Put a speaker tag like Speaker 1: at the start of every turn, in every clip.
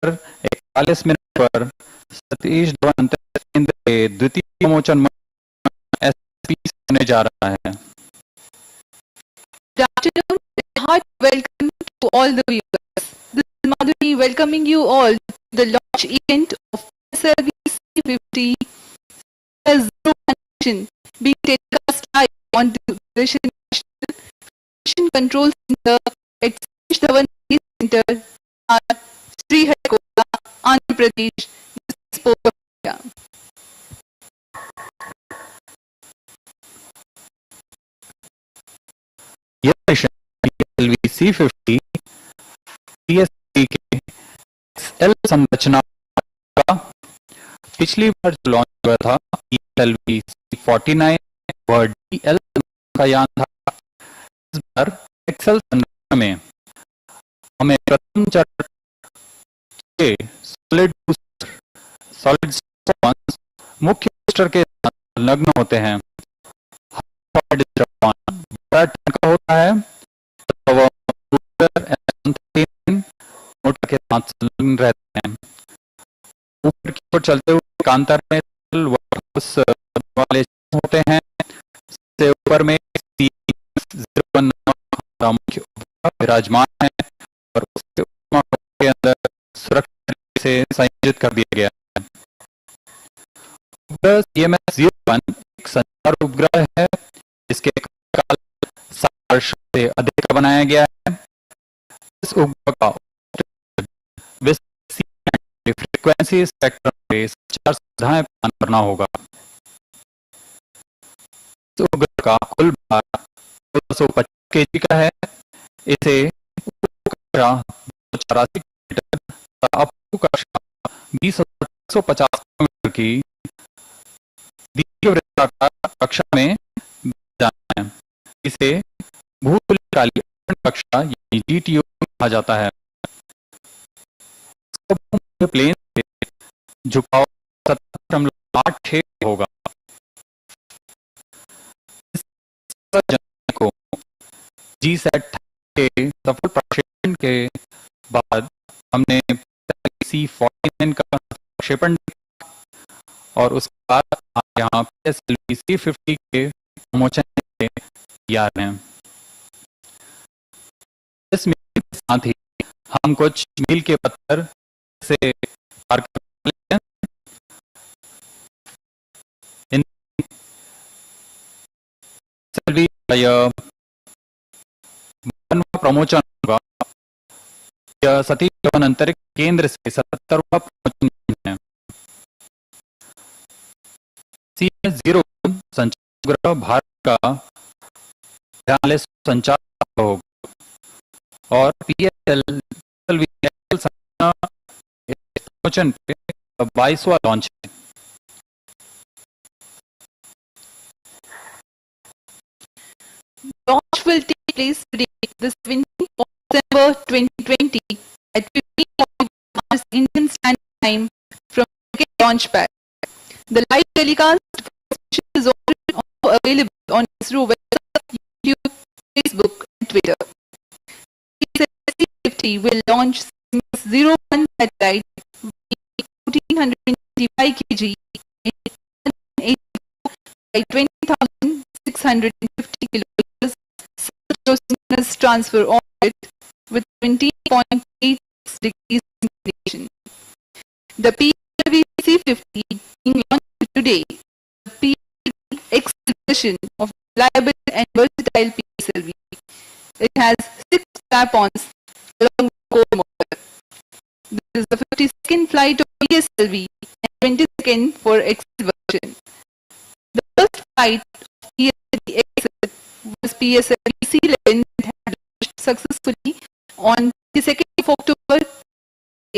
Speaker 1: 41 पर सतीश धवन अंतरिक्ष केंद्र के द्वितीय प्रमोशन एसपी होने जा रहा है।
Speaker 2: Good afternoon and hearty welcome to all the viewers. This is Madhuri welcoming you all to the launch event of PSLV C50 Zero Mission being telecast live on the Mission Control Center at Satish Dhawan Space Center, Sriharikota, Andhra Pradesh.
Speaker 1: यह mission PSLV C50 PSLV के XL संरचना का पिछली बार जो launch हुआ था PSLV C49 वह DL का यान था। इस बार XL संरचना में हमें प्रथम चरण के सॉलिड मुख्य बूस्टर के साथ संलग्न होते हैं। बड़ा टन का होता है तो वह मोटर के साथ संलग्न रहते हैं। ऊपर की ओर चलते हुए कांतर में वाले होते हैं। से ऊपर में मुख्य विराजमान है और उसके के अंदर सुरक्षा से संयोजित कर दिया गया है। उपग्रह CMS-01 एक संचार उपग्रह है जिसके काल 7 वर्षों से अधिक का बनाया गया है। इस उपग्रह का फ्रीक्वेंसी स्पेक्ट्रम पे संचार सुविधाएं प्रदान करना होगा। इस उपग्रह का कुल भार 225 kg का है। इसे 284 किलोमीटर तथा अप कक्षा 20,150 किलोमीटर की दीर्घवृत्ताकार कक्षा में जाना है। इसे भूतुल्यकालीन कक्षा यानी GTO कहा जाता है। प्लेन से झुकाव 7.86 होगा। को GSAT के सफल प्रक्षेपण के बाद हमने C49 का प्रक्षेपण और उसके बाद यहाँ PSLV C50 के प्रमोशन के तैयार हैं। इस मील के साथ ही हम कुछ मील के पत्थर से पार कर लेते हैं। प्रमोशन होगा। यह सतीश धवन अंतरिक्ष केंद्र से 77वां प्रमोशन है। CMS-01 संचार उपग्रह भारत का संचार होगा और PSLV प्रमोशन पे 22वां लॉन्च है।
Speaker 2: Launch will take place today, the 17th of December 2020 at 15:00 Indian Standard Time from launch pad. The live telecast is also available on ISRO website, YouTube, Facebook, and Twitter. PSLV will launch CMS-01 satellite weighing 1,425 kg by 20,650 kilometers transfer orbit with 20.86 degrees inclination. The PSLV C50 being launched today, the PSLV version of reliable and versatile PSLV. It has 6 strap-ons along with core motor. This is the 52nd flight of PSLV and 22nd for XL version. The first flight of PSLV XL was PSLV C11 that had launched successfully on the 2nd of October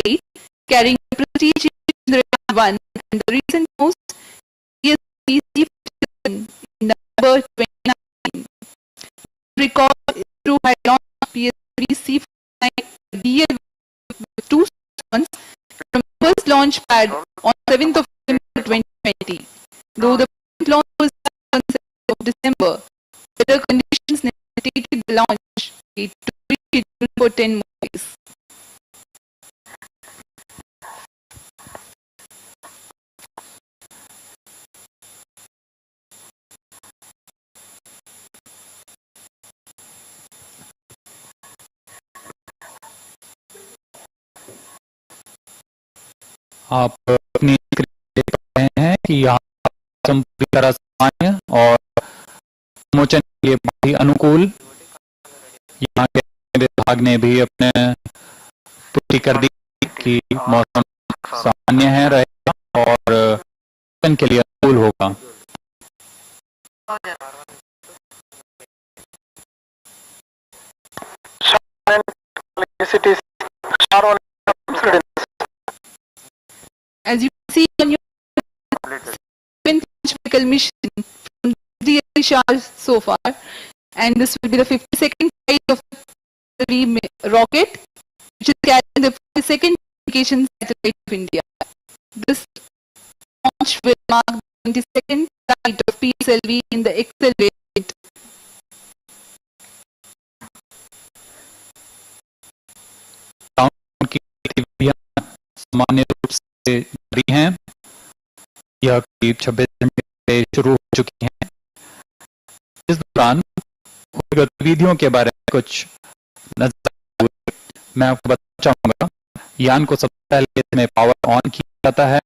Speaker 2: 8, carrying the prestige Chandrayaan-1 and the recent most PSLV C57 in November 2019. Record ISRO had launched PSLV C49 DL with 2 stones from the first launch pad on 7th of November 2020. Though the launch was on 7th of December, weather conditions necessitated the launch date to be rescheduled for 10 more days.
Speaker 1: आप अपनी screen देख पा रहे हैं कि यहाँ पूरी तरह सामान्य और विमोचन के लिए बहुत ही अनुकूल। यहाँ के विभाग ने भी अपने पुष्टि कर दी कि मौसम सामान्य है रहेगा और विमोचन के लिए अनुकूल होगा।
Speaker 2: As you can see on your vehicle mission from the Shah so far, and this will be the 52nd flight of the rocket, which is carrying the 52nd communication satellite of India. This launch will mark the 22nd flight of PSLV in the Excel variant.
Speaker 1: की गतिविधियां सामान्य रूप से जारी हैं। यह करीब 26 घंटे से शुरू हो चुकी हैं। इस दौरान गतिविधियों के बारे में कुछ नजर मैं आपको बताना चाहूंगा। यान को सबसे पहले इसमें पावर ऑन किया जाता है।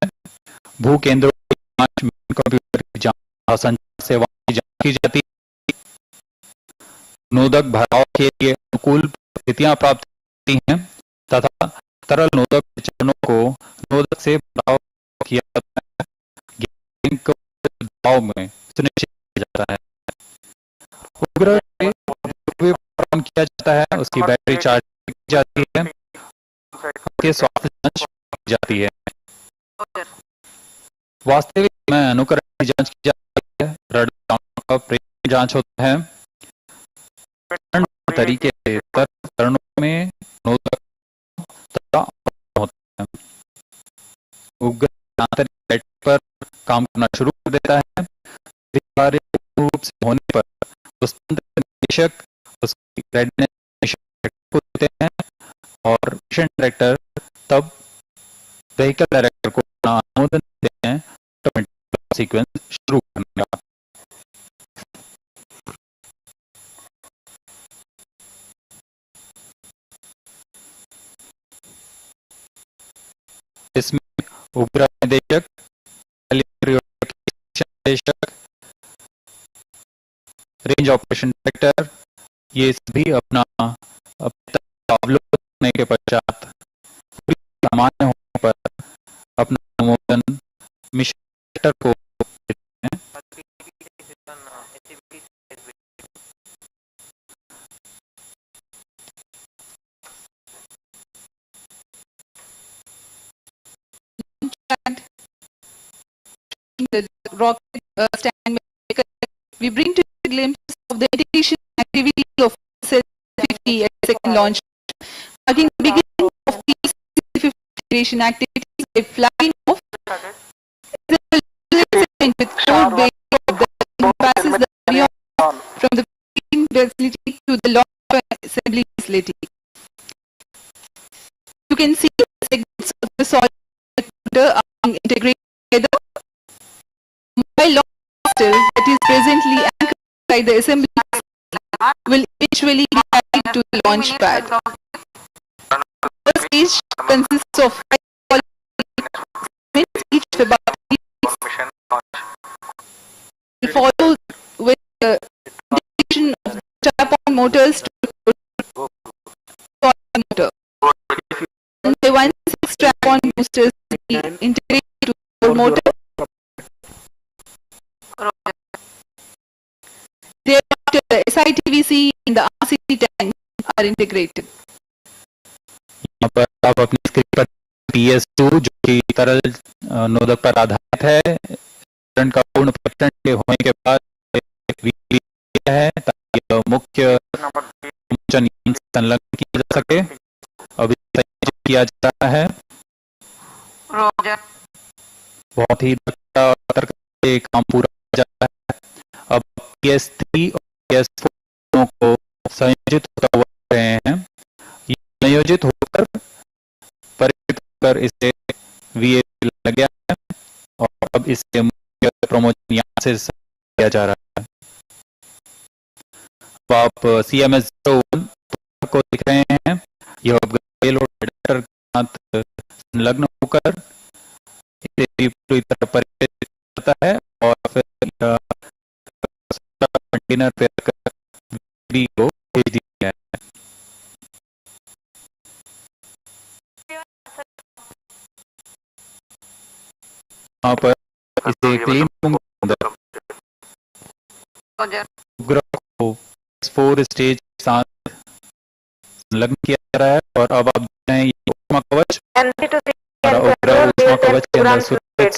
Speaker 1: भू केंद्रों की जांच, कंप्यूटर की जांच, संचार सेवाओं की जांच की जाती है। नोदक भराव के लिए अनुकूल परिस्थितियां प्राप्त होती हैं तथा तरल नोदक के चरणों को नोदक से भराव किया जाता है। दबाव में सुनिश्चित किया जाता है। उपग्रह ऑन किया जाता है, उसकी बैटरी चार्ज की जाती है, उसके स्वास्थ्य जांच की जाती है। वास्तविक में अनुकरण की जांच की जाती है। रडार का प्रेषण जांच होता है। तरीके से चरणों में नोदक तथा होता है। उपग्रह आंतरिक साइट पर काम करना शुरू कर देता है। रूप से होने पर निदेशक उसकी रेडनेस को देते हैं और मिशन डायरेक्टर तब व्हीकल डायरेक्टर को अनुमोदन देते हैं सीक्वेंस शुरू करने का। इसमें उपग्रह निदेशक, निदेशक, रेंज ऑपरेशन डायरेक्टर, ये सभी अपना अवलोकन करने के पश्चात सामान्य होने पर अपना अनुमोदन मिशन डायरेक्टर को देते हैं।
Speaker 2: The rocket stand, we bring to you a glimpse of the integration activity of PSLV at second launch, marking the beginning of PSLV integration activities by flying off with core base that passes the beyond from the facility to the launch assembly facility. You can see the segments of the solid are integrated together. While launch still that is presently anchored by the assembly will eventually be carried to the launch pad. The first stage consists of 5 segments, each of about 3 will follow with the integration of the strap-on motors to the motor. And the 1/6 strap-on boosters will be integrated to the motor. Thereafter, the SITVC and the RCT tank are integrated.
Speaker 1: यहाँ पर आप अपनी screen पर PS2 जो कि तरल नोदक पर आधारित है, चरण का पूर्ण परीक्षण के होने के बाद है ताकि मुख्य संलग्न किया जा सके। अभी किया जा रहा है। बहुत ही काम पूरा हो जाता है। अब PS3 और PS4 को संयोजित होता हुआ रहे हैं। ये संयोजित होकर परिचित कर इसे VA लग गया है और अब इससे मुख्य प्रमोशन यहाँ से किया जा रहा है। अब आप CMS-01 को दिख रहे हैं। यह पेलोड एडिटर के साथ संलग्न होकर इसे भी पूरी तरह परिचय करता है और फिर कंटेनर पे भी को भेज दिया है। वहाँ पर इसे क्लीन रूम के अंदर उपग्रह को 4 स्टेज के साथ संलग्न किया जा रहा है और अब आप देख रहे हैं ये ऊष्मा कवच और उपग्रह ऊष्मा कवच के अंदर सुरक्षित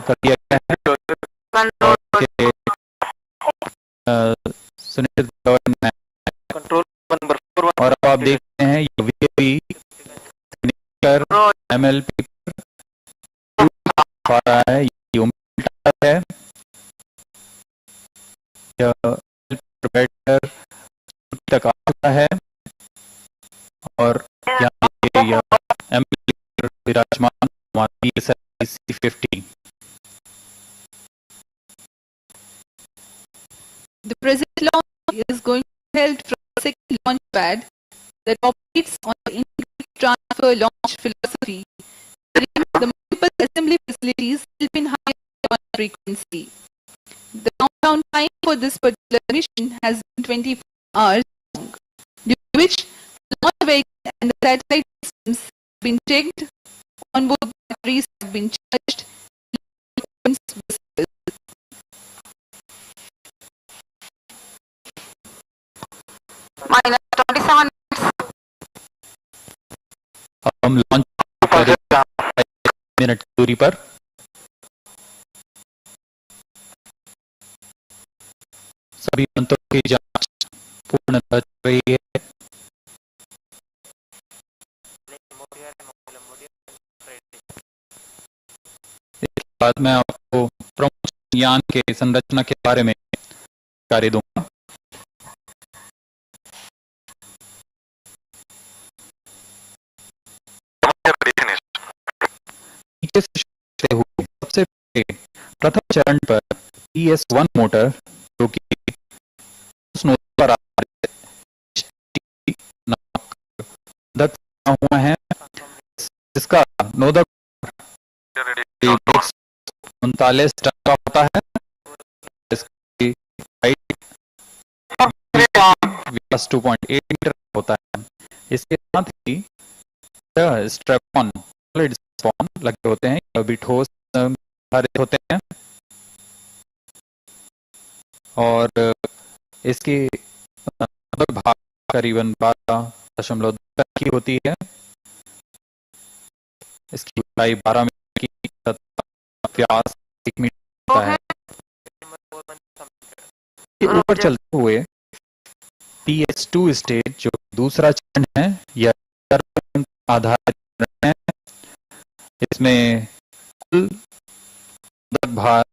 Speaker 1: कर दिया गया है और इसके सुनिश्चित गवर्नमेंट कंट्रोल नंबर 4 और अब आप देख रहे हैं ये वीएवी एमएलपी आ रहा है, ये है यह बैठकर तक आता है और यहाँ पे यह एमएलपी विराजमान C-50।
Speaker 2: The present launch is going to be held from the second launch pad that operates on the integrated transfer launch philosophy. The multiple assembly facilities will be in high launch frequency. The countdown time for this particular mission has been 24 hours long, during which the launch vehicle and the satellite systems have been checked, onboard batteries have been charged, -27
Speaker 1: हम launch करेंगे minute की दूरी पर। सभी यंत्रों की जांच पूर्णतः चल रही है। इसके बाद मैं आपको प्रमुख यान के संरचना के बारे में जानकारी दूंगा। नीचे से शुरू हुए सबसे पहले प्रथम चरण पर ES-1 मोटर जो कि पर हुआ है, इसका नोदक 39 टन का होता है। इसकी हाइट 2.8 मीटर होता है। इसके साथ ही स्ट्रैप ऑन लगे होते हैं, यह भी ठोस आधारित होते हैं और इसकी भाग करीबन 12.2 की होती है। इसकी ऊंचाई 12 मीटर की तथा व्यास 1 मीटर होता है। ऊपर चलते हुए TS-2 स्टेज जो दूसरा चरण है, यह आधारित है। इसमें कुल भार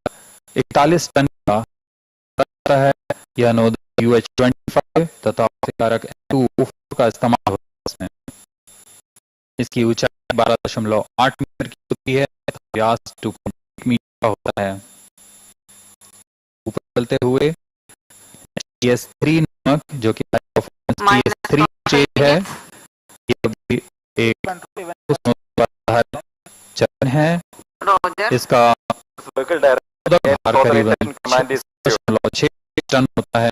Speaker 1: 41 टन का है। यह नोदक UH-25 तथा कारक N2O4 का इस्तेमाल होता है इसमें। इसकी ऊंचाई 12.8 मीटर की होती है, व्यास 2.1 मीटर का होता है। ऊपर चलते हुए TS-3 नामक जो कि TS-3 स्टेज है, यह भी एक चरण है। इसका भार करीबन 6 टन होता है।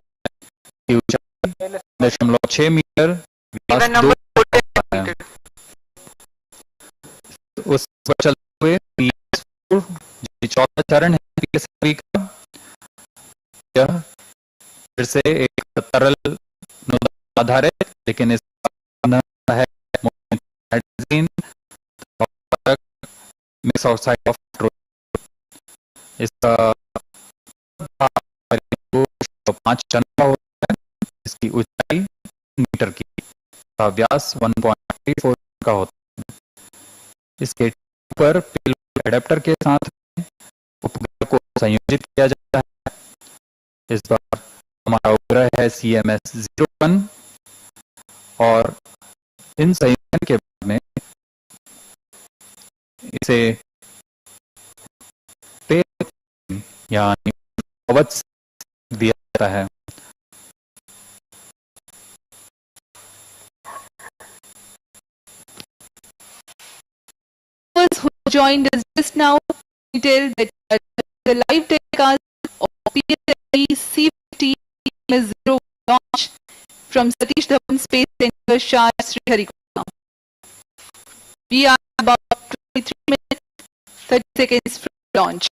Speaker 1: ऊंचाई 0.6 मीटर, व्यास 2 है। उस पर चलते हुए TS-4 जो चौथा चरण है TS-3 का, यह फिर से एक तरल नोदक आधारित, लेकिन इसका है hydrogen mix oxide of petrol. इसका 5 टन का होता है। इसकी ऊंचाई मीटर की, व्यास 1.34 का होता है। इसके ऊपर पेलोड एडेप्टर के साथ उपग्रह को संयोजित किया जाता है। इस बार हमारा उपग्रह है CMS-01 और इन संयोजन के बाद में इसे यानी कवच दिया जाता है।
Speaker 2: हो joined us just now, we tell that the live telecast of PSLV C50 MS0 launch from Satish Dhawan Space Center, Shah, Sriharikota. We are about 23 minutes, 30 seconds from launch.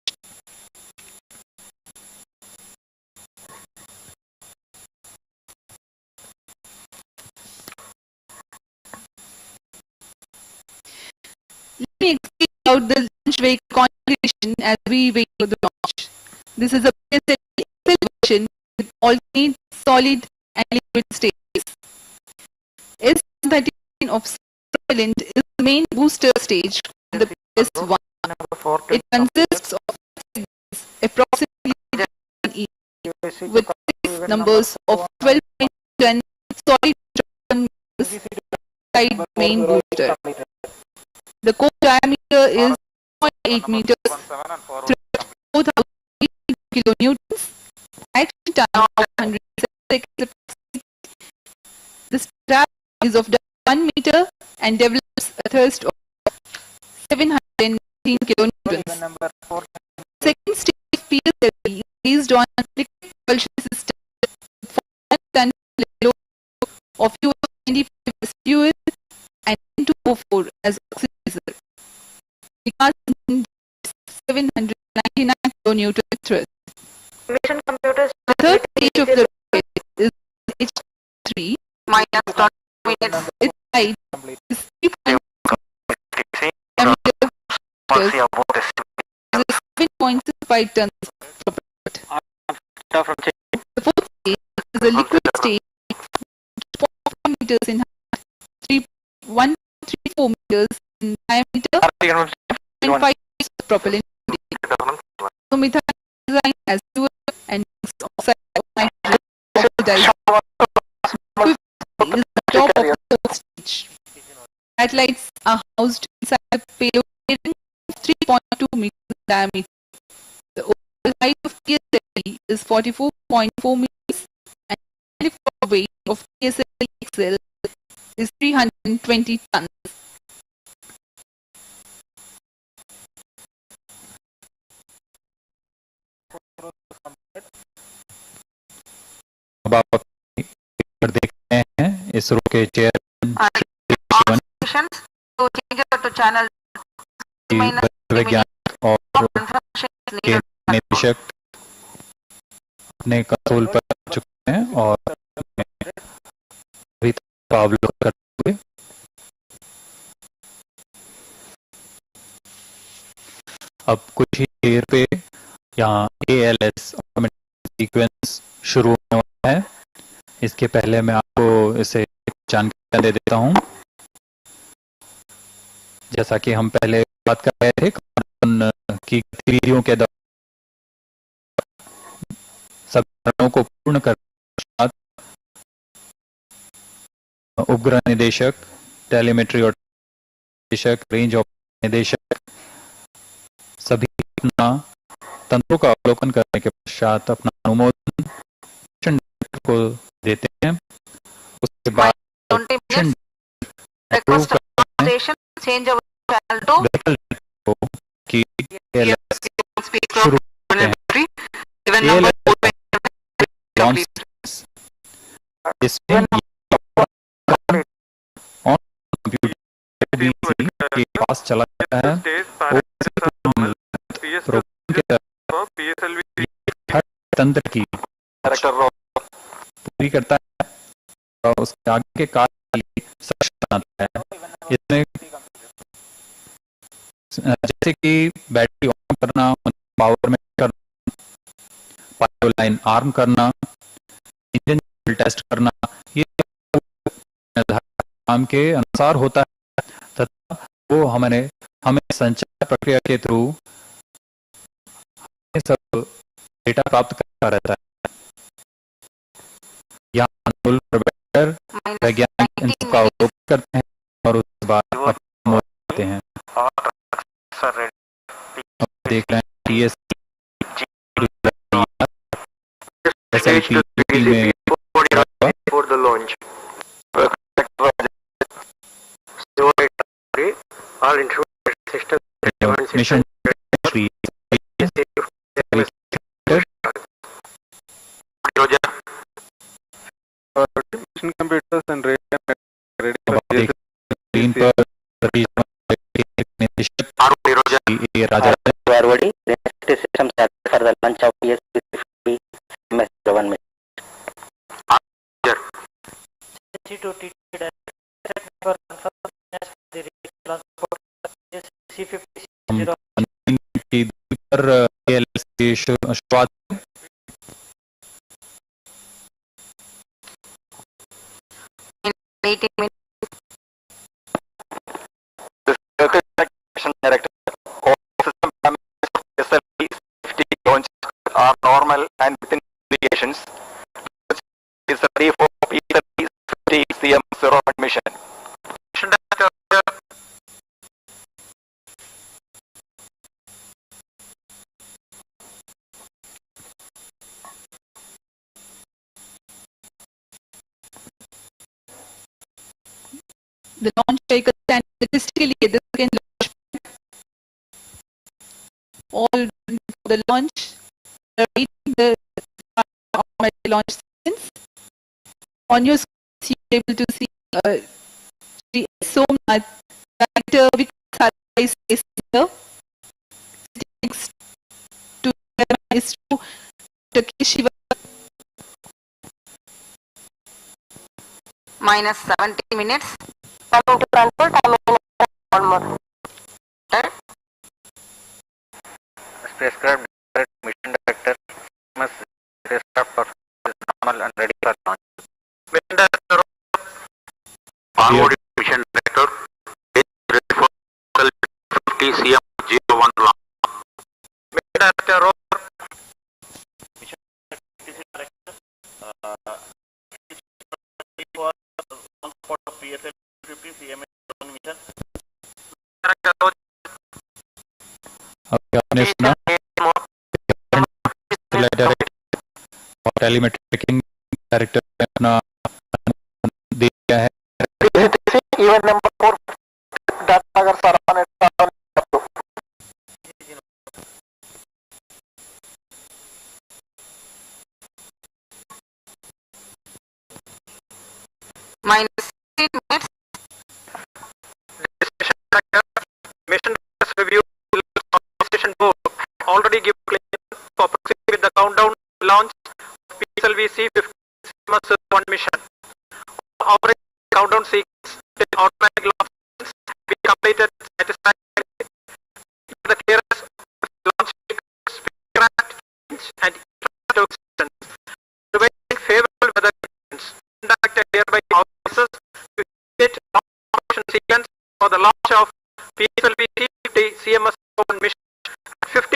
Speaker 2: Let me explain about the launch vehicle configuration as we wait for the launch. This is a PSLV version with alternate solid and liquid stages. S-13 of propellant is the main booster stage of the PS1. It consists of approximately 1 each, with 6 numbers of 12.10 solid side main booster. The core diameter is 0.8 meters, 4,000 kilonewtons, action time of 100 seconds. The strap is of 1 meter and develops a thrust of 719 kilonewtons. Second stage of PSLV is based on liquid propulsion system with 4 ton of fuel 95 as fuel and N2O4 as oxidizer. Because 799 kilonewton thrust.
Speaker 3: Mission computers.
Speaker 2: The third stage of the rocket is H3
Speaker 3: minus 20 minutes.
Speaker 2: its height is 3.6 meters, 7.65 tons. The fourth stage is a liquid stage, 4 meters in height, 1.34 meters in diameter, and 5 of propellant. So methane design as fuel and oxide of nitrogen oxidized. Is the top of the fourth stage. Satellites are housed inside a payload bearing 3.2 meters in diameter. The overall height of PSLV is 44.4 meters and the uniform weight of PSLV XL is 320 tons.
Speaker 1: अब आप देख रहे हैं इसरो के chairman
Speaker 3: to channel
Speaker 1: वैज्ञानिक और के निदेशक अपने कंसोल पर आ चुके हैं और का अवलोकन करते हुए अब कुछ ही देर पे यहाँ ALS ऑटोमेटिक सीक्वेंस शुरू होने वाला है। इसके पहले मैं आपको इसे जानकारी दे देता हूँ। जैसा कि हम पहले बात कर रहे थे, कार्बन की गतिविधियों के दौरान सभी को पूर्ण करने के बाद उपग्रह निदेशक, टेलीमेट्री और निदेशक, रेंज ऑफ निदेशक सभी अपना तंत्रों का अवलोकन करने के पश्चात अपना अनुमोदन को देते हैं। उसके बाद
Speaker 3: change our channel to
Speaker 1: की
Speaker 3: शुरू
Speaker 1: इसमें कंप्यूटर के पास चला जाता है तंत्र की पूरी करता है और उसके आगे के कार्य सक्षम आता है। इसमें जैसे कि बैटरी ऑन करना, पावर में करना, पाइपलाइन आर्म करना, इंजन टेस्ट करना, ये काम के अनुसार होता है तथा वो हमें संचार प्रक्रिया के थ्रू सब डेटा प्राप्त करता रहता है। यहाँ पर बैठकर वैज्ञानिक इन सबका उपयोग करते हैं और उसके बाद होते हैं। देख रहे हैं SLP में
Speaker 4: for the launch. All instrument systems
Speaker 1: Mission Director,
Speaker 4: Roger.
Speaker 5: Mission computers and ready for
Speaker 1: screen पर
Speaker 4: Arun Roger.
Speaker 1: Raja
Speaker 6: Forwarding the system set for the launch of ESP MS-01 mission.
Speaker 1: की पर की शुरुआत
Speaker 3: 80 minutes.
Speaker 4: Mission Director. All system parameters of SLV safety launch are normal and within indications. Is ready for PSLV 50 CM-01 mission. Mission Director.
Speaker 2: The launch vehicle stands statistically at the second launch pad. All ready for the launch, awaiting the automatic launch sequence. On your screen, you are able to see Sri Somnath, Director Vikas Sarai Space Center, sitting next to Maestro Dr. Shiva.
Speaker 3: Minus 70 minutes. Coming to control time almost.
Speaker 6: Spacecraft mission director must spacecraft performance normal and ready for launch.
Speaker 4: Mission Director. Forward Mission Director. Ready for 50 CM-01 launch. Mission Director.
Speaker 1: अभी आपने सुना और टेलीमेट्रिकिंग director ने अपना दिया है
Speaker 4: Event number 4. Data Sarana.
Speaker 3: Minus 15 minutes.
Speaker 4: Mission review station board already give clearance for proceeding with the countdown launch of PSLV C-50 mission. Operating countdown sequence with automatic launch be completed satisfactorily. The clearance of launch spacecraft and infrastructure systems. Prevailing favorable weather conditions. Conducted hereby officers to get launch sequence for the launch of PSLV C-50 CMS-01 mission at 50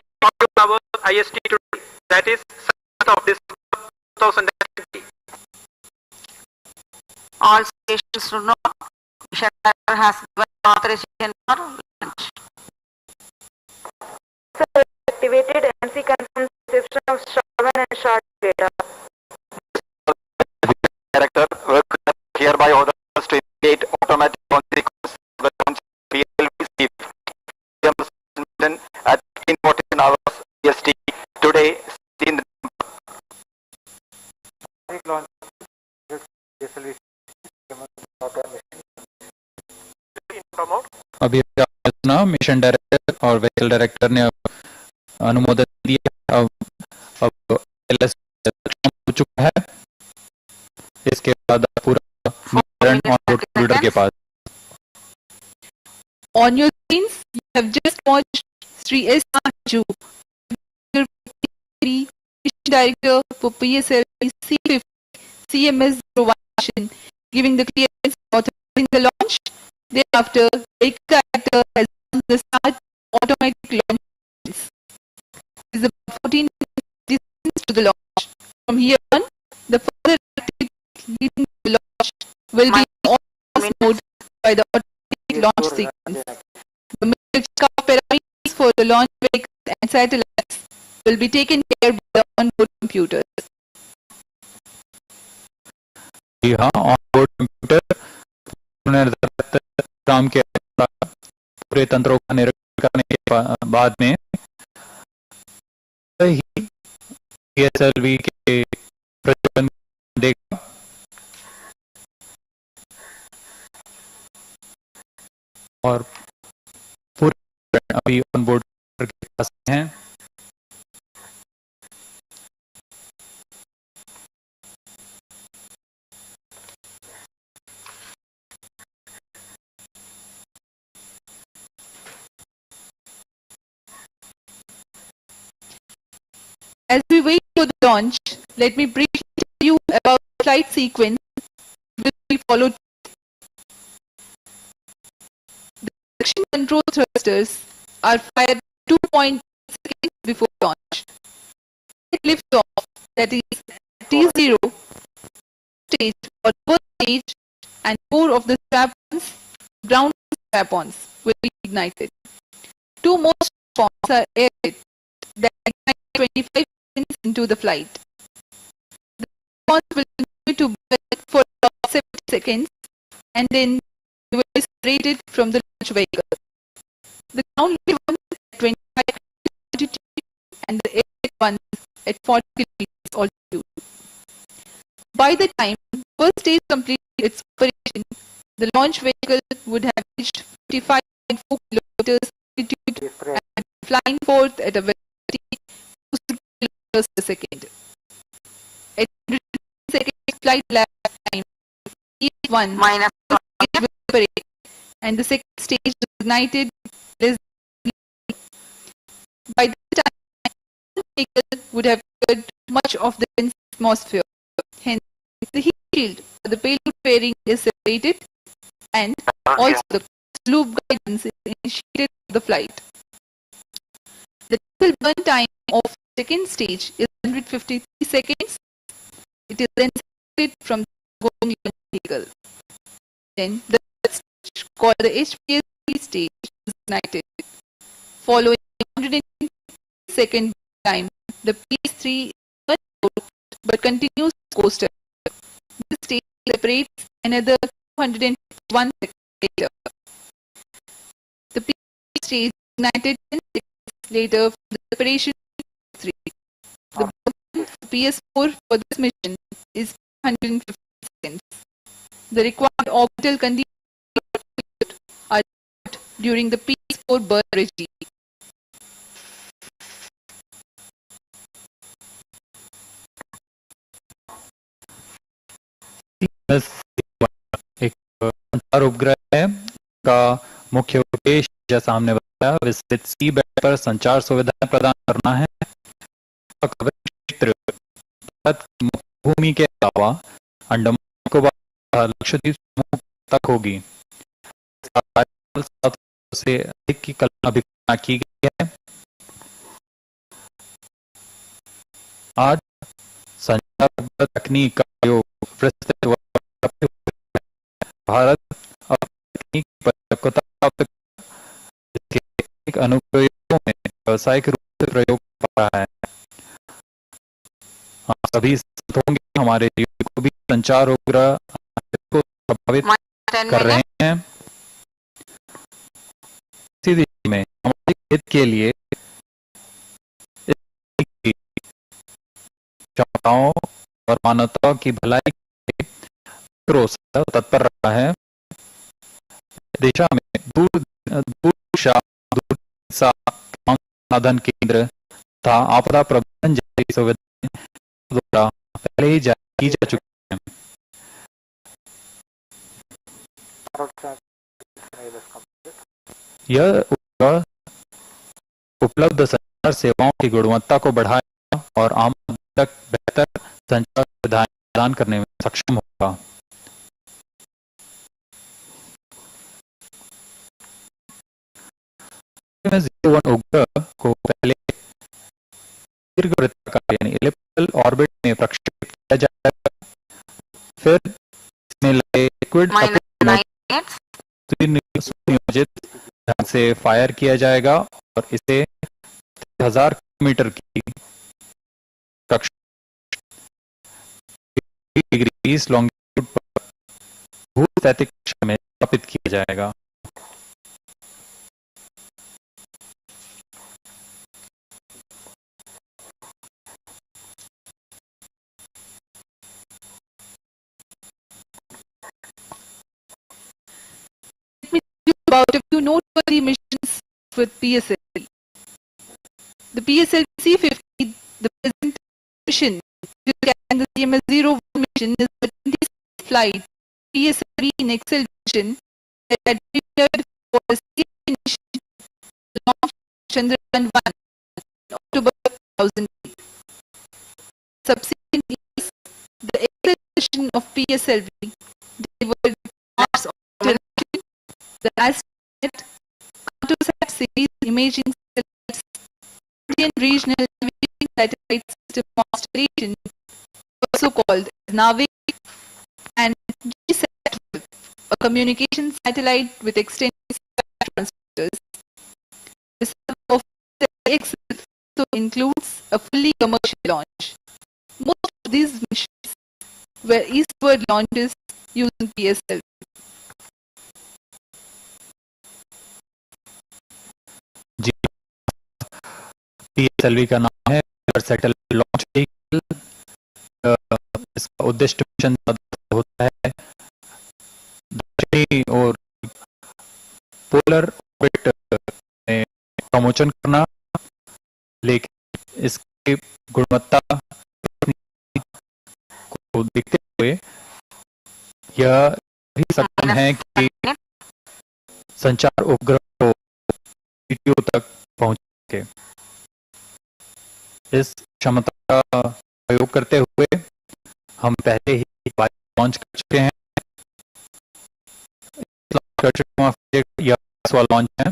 Speaker 4: hours IST today, that is 7th of December 2020.
Speaker 3: All stations to know. Mission Director has given authorization for launch.
Speaker 7: Activated MC confirms reception of short and short data.
Speaker 4: Director hereby orders to indicate automatic launch sequence for the launch of PSLV C-50 at 15:14 hours EST today. Seen
Speaker 1: अभी आपने सुना mission director और vehicle director ने अनुमोदन दिया। अब LS हो चुका है। इसके बाद पूरा ऑन बोर्ड कंप्यूटर के पास।
Speaker 2: On your screens, you have just watched Sri S. Raju, Mission Director for PSLV C-50 CMS-01 mission, giving the clearance for authorizing the launch. Thereafter, the director has announced the start automatic launch. It is about 14 minutes distance to the launch. From here on, the further activity leading to the launch will be in on mode by the automatic launch sequence. The major check-off parameters for the launch vehicle and satellites will be taken care by the onboard computers.
Speaker 1: जी हाँ, onboard computer निर्धारित काम के पूरे तंत्रों का निरीक्षण करने के बाद में ही PSLV के प्रज्वलन देगा और पूरे अभी ऑन बोर्ड के पास हैं।
Speaker 2: As we wait for the launch, let me briefly tell you about the flight sequence which will be followed. The traction control thrusters are fired 2.0 seconds before launch. It lifts off, that is T0 stage or first stage, and 4 of the strap-ons, ground strap-ons, will be ignited. 2 more strap-ons are added that ignite 25 seconds into the flight. The strap-ons will continue to burn for about 70 seconds and then they will be separated from the launch vehicle. The ground ones at 25 altitude and the air ones at 40 kilometers altitude. By the time first stage completed its operation, the launch vehicle would have reached 55.4 kilometers altitude and flying forth at a velocity of 2 kilometers per second. At 150 seconds flight lap time, each one
Speaker 3: minus
Speaker 2: will separate and the second stage is ignited less than. By the time the vehicle would have covered much of the dense atmosphere. Hence, the heat shield for the payload fairing is separated and also the loop guidance is initiated for the flight. The typical burn time of second stage is 153 seconds. It is then separated from the going launch vehicle. Then the third stage, called the HPSV stage, is ignited. Following 150-second time, the PS3 is burnt out but continues coaster. This stage separates another 251 seconds later. The PS stage is ignited 10 seconds later from the separation of PS3. The burn for PS4 for this mission is 150 seconds. The required orbital conditions are during the PS4 burn regime.
Speaker 1: एक संचार उपग्रह है का मुख्य उद्देश्य जैसा हमने बताया विस्तृत सी बैंड पर संचार सुविधाएं प्रदान करना है। क्षेत्र भूमि के अलावा अंडमान निकोबार लक्षद्वीप समूह तक होगी। से अधिक की कल्पना की गई है। आज संचार तकनीक का उपयोग विस्तृत भारत और तकनीक परिपक्वता प्राप्त के अनुप्रयोगों में व्यावसायिक रूप से प्रयोग कर रहा है। आप सभी होंगे हमारे जीवन को भी संचार उपग्रह को प्रभावित कर रहे हैं। इसी दिशा में हमारे हित के लिए क्षमताओं और मानवता की भलाई के तत्पर रहा है। दिशा में दूर संसाधन केंद्र तथा आपदा प्रबंधन जैसी सुविधाएं द्वारा पहले ही जारी की जा चुकी हैं। यह उपलब्ध संचार सेवाओं की गुणवत्ता को बढ़ाएगा और आम तक बेहतर संचार सुविधाएं प्रदान करने में सक्षम होगा। उपग्रह को पहले दीर्घवृत्ताकार यानी एलिप्टिकल ऑर्बिट में प्रक्षेपित किया जाएगा। फिर इसमें लगे लिक्विड सुनियोजित ढंग से फायर किया जाएगा और इसे 1000 किलोमीटर की डिग्री लॉन्गिट्यूड पर भूस्थैतिक कक्षा में स्थापित किया जाएगा।
Speaker 2: noteworthy missions with PSLV. The PSLV C-50, the present mission, and the CMS-01 mission is the 26th flight PSLV in Excel mission that had prepared for a CA mission launched Chandrayaan-1 in October 2008. Subsequent years, the Excel mission of PSLV delivered Mars observation, the ASTRONET, Cartosat series imaging satellites, Indian Regional Navigation Satellite System constellation, also called as NAVIC, and GSAT-12, a communication satellite with extended transmitters. The sub of the Excel also includes a fully commercial launch. Most of these missions were eastward launches using PSLV.
Speaker 1: Ji, PSLV का नाम है satellite launch vehicle. इसका उद्देश्य mission होता है दक्षिणी और polar orbit में प्रमोशन करना, लेकिन इसकी गुणवत्ता को देखते हुए यह भी सक्षम है कि संचार उपग्रह को PTO तक पहुंच सके। इस क्षमता का प्रयोग करते हुए हम पहले ही लॉन्च कर चुके हैं। यह 10वां लॉन्च है।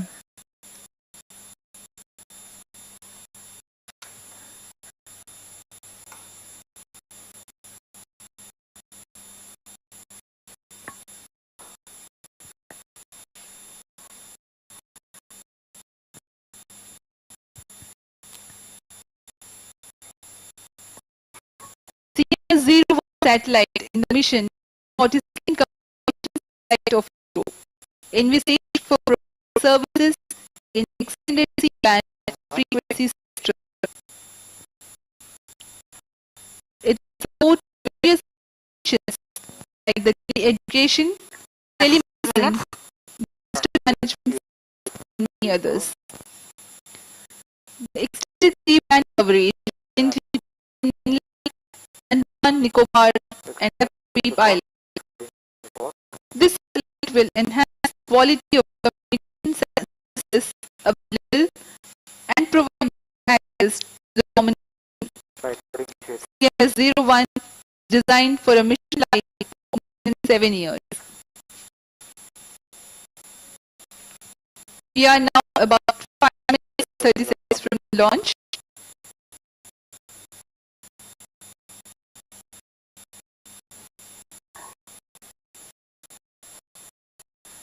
Speaker 2: CMS-01 satellite in the mission 42nd commercial satellite of ISRO, envisaged for services in extended C-band frequency spectrum. It supports various missions like the education, telemedicine, disaster management, and many others. The extended C-band coverage includes Andaman, Nicobar, and Lakshadweep Islands. This satellite will enhance quality of communication services available and provide access to the common CMS-01 designed for a mission life of more than 7 years. We are now about 5 minutes 30 seconds from launch.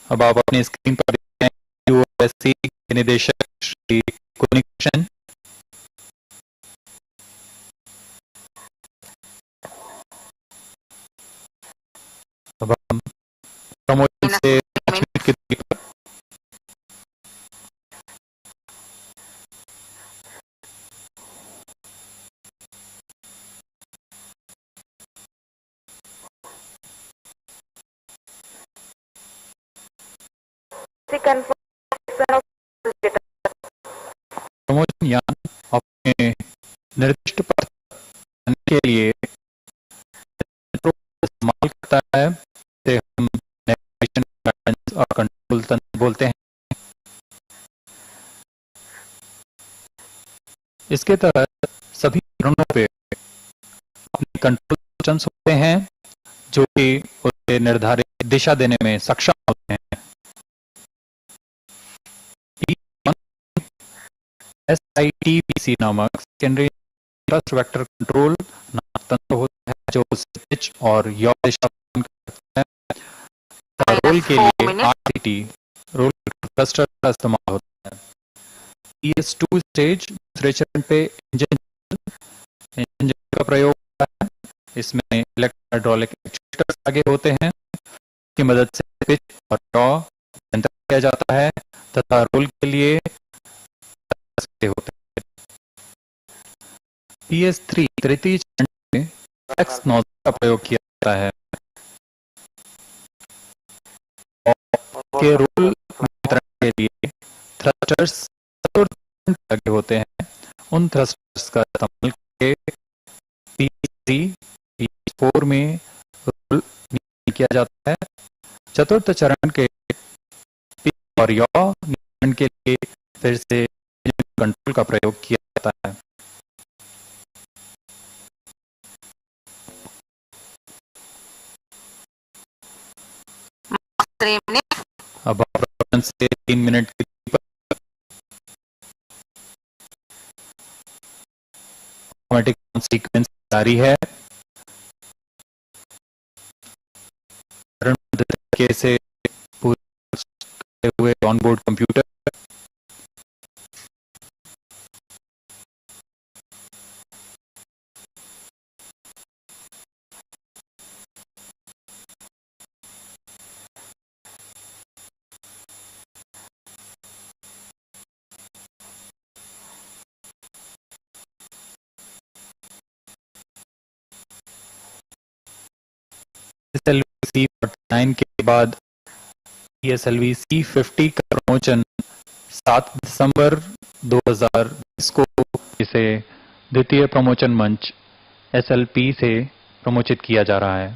Speaker 1: अब आप अपनी screen पर देखते हैं USC के निदेशक श्री कुनिकृष्णन। अब हम प्रमोशन से 5 मिनट की दूरी पर प्रमोशन यान अपने निर्दिष्ट पथ जाने के लिए इस्तेमाल करता है, जिसे हम नेविगेशन गाइडेंस और कंट्रोल तंत्र बोलते हैं। इसके तहत सभी चरणों पे अपने कंट्रोल सिस्टम्स होते हैं जो कि उसे निर्धारित दिशा देने में सक्षम होते हैं। SITPC नामक सेकेंडरी थ्रस्ट वेक्टर कंट्रोल तंत्र होता है जो पिच और याव दिशा करता है। रोल के लिए RTT रोल थ्रस्टर का इस्तेमाल होता है। PS2 स्टेज दूसरे चरण पे इंजन का प्रयोग होता है। इसमें इलेक्ट्रो हाइड्रोलिक एक्चुएटर्स आगे होते हैं की मदद से पिच और याव नियंत्रित किया जाता है तथा रोल के लिए होते हैं। PS3 तृतीय चरण में फ्लैक्स नोजल का प्रयोग किया जाता है और के रोल नियंत्रण के लिए थ्रस्टर्स लगे होते हैं, उन थ्रस्टर्स का इस्तेमाल करके P4 में रोल किया जाता है। चतुर्थ चरण के P और यौ नियंत्रण के लिए फिर से कंट्रोल का प्रयोग किया जाता है। अब प्रदर्शन से 3 मिनट की ऑटोमेटिक सीक्वेंस जारी है। तरीके से पूरे हुए ऑनबोर्ड कंप्यूटर ESLV C49 के बाद ESLV C50 का प्रमोशन 7 दिसंबर 2020 को इसे द्वितीय प्रमोशन मंच SLP से प्रमोचित किया जा रहा है।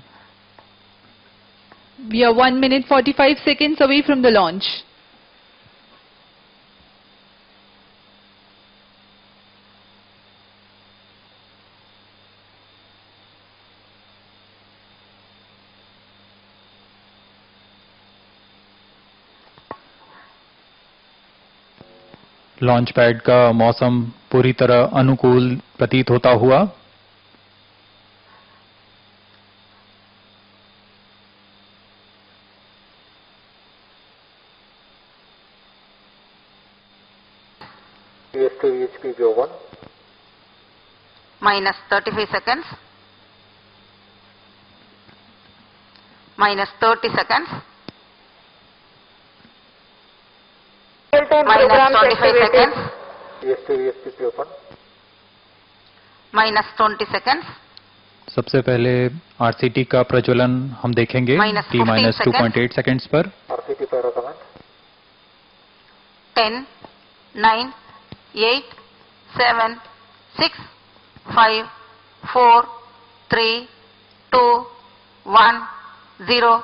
Speaker 2: We are 1 minute 45 seconds away from the launch.
Speaker 1: Launch pad का मौसम पूरी तरह अनुकूल प्रतीत होता हुआ
Speaker 6: VHP-1
Speaker 3: minus 35 seconds, minus 30 seconds,
Speaker 7: Real-time
Speaker 3: minus
Speaker 7: programs
Speaker 3: 25
Speaker 7: activated.
Speaker 3: seconds,
Speaker 6: VHP-1
Speaker 3: minus 20 seconds,
Speaker 1: सबसे पहले RCT का प्रज्वलन हम देखेंगे
Speaker 3: Minus 15
Speaker 1: T-2.8 सेकेंड्स पर।
Speaker 6: RCT pyro command
Speaker 3: 10, 9, 8, 7, 6, 5, 4, 3, 2, 1, 0.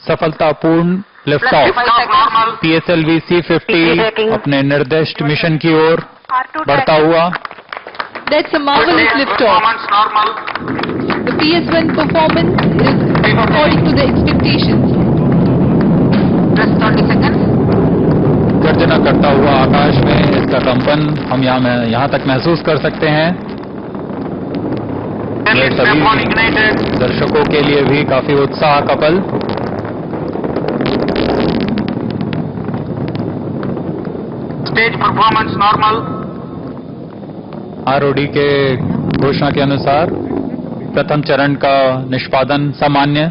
Speaker 1: सफलतापूर्ण lift
Speaker 3: Plus
Speaker 1: off
Speaker 3: 5 seconds.
Speaker 1: PSLV C50 अपने निर्दिष्ट मिशन की ओर बढ़ता हुआ।
Speaker 2: That's a marvelous liftoff.
Speaker 4: normal.
Speaker 2: The PS1 performance is according to the expectations.
Speaker 3: Plus 20 seconds.
Speaker 1: गर्जना करता हुआ आकाश में इसका कंपन हम यहाँ तक महसूस कर सकते हैं। ये सभी दर्शकों के लिए भी काफी उत्साह का पल।
Speaker 4: Stage performance normal.
Speaker 1: ROD के घोषणा के अनुसार प्रथम चरण का निष्पादन सामान्य।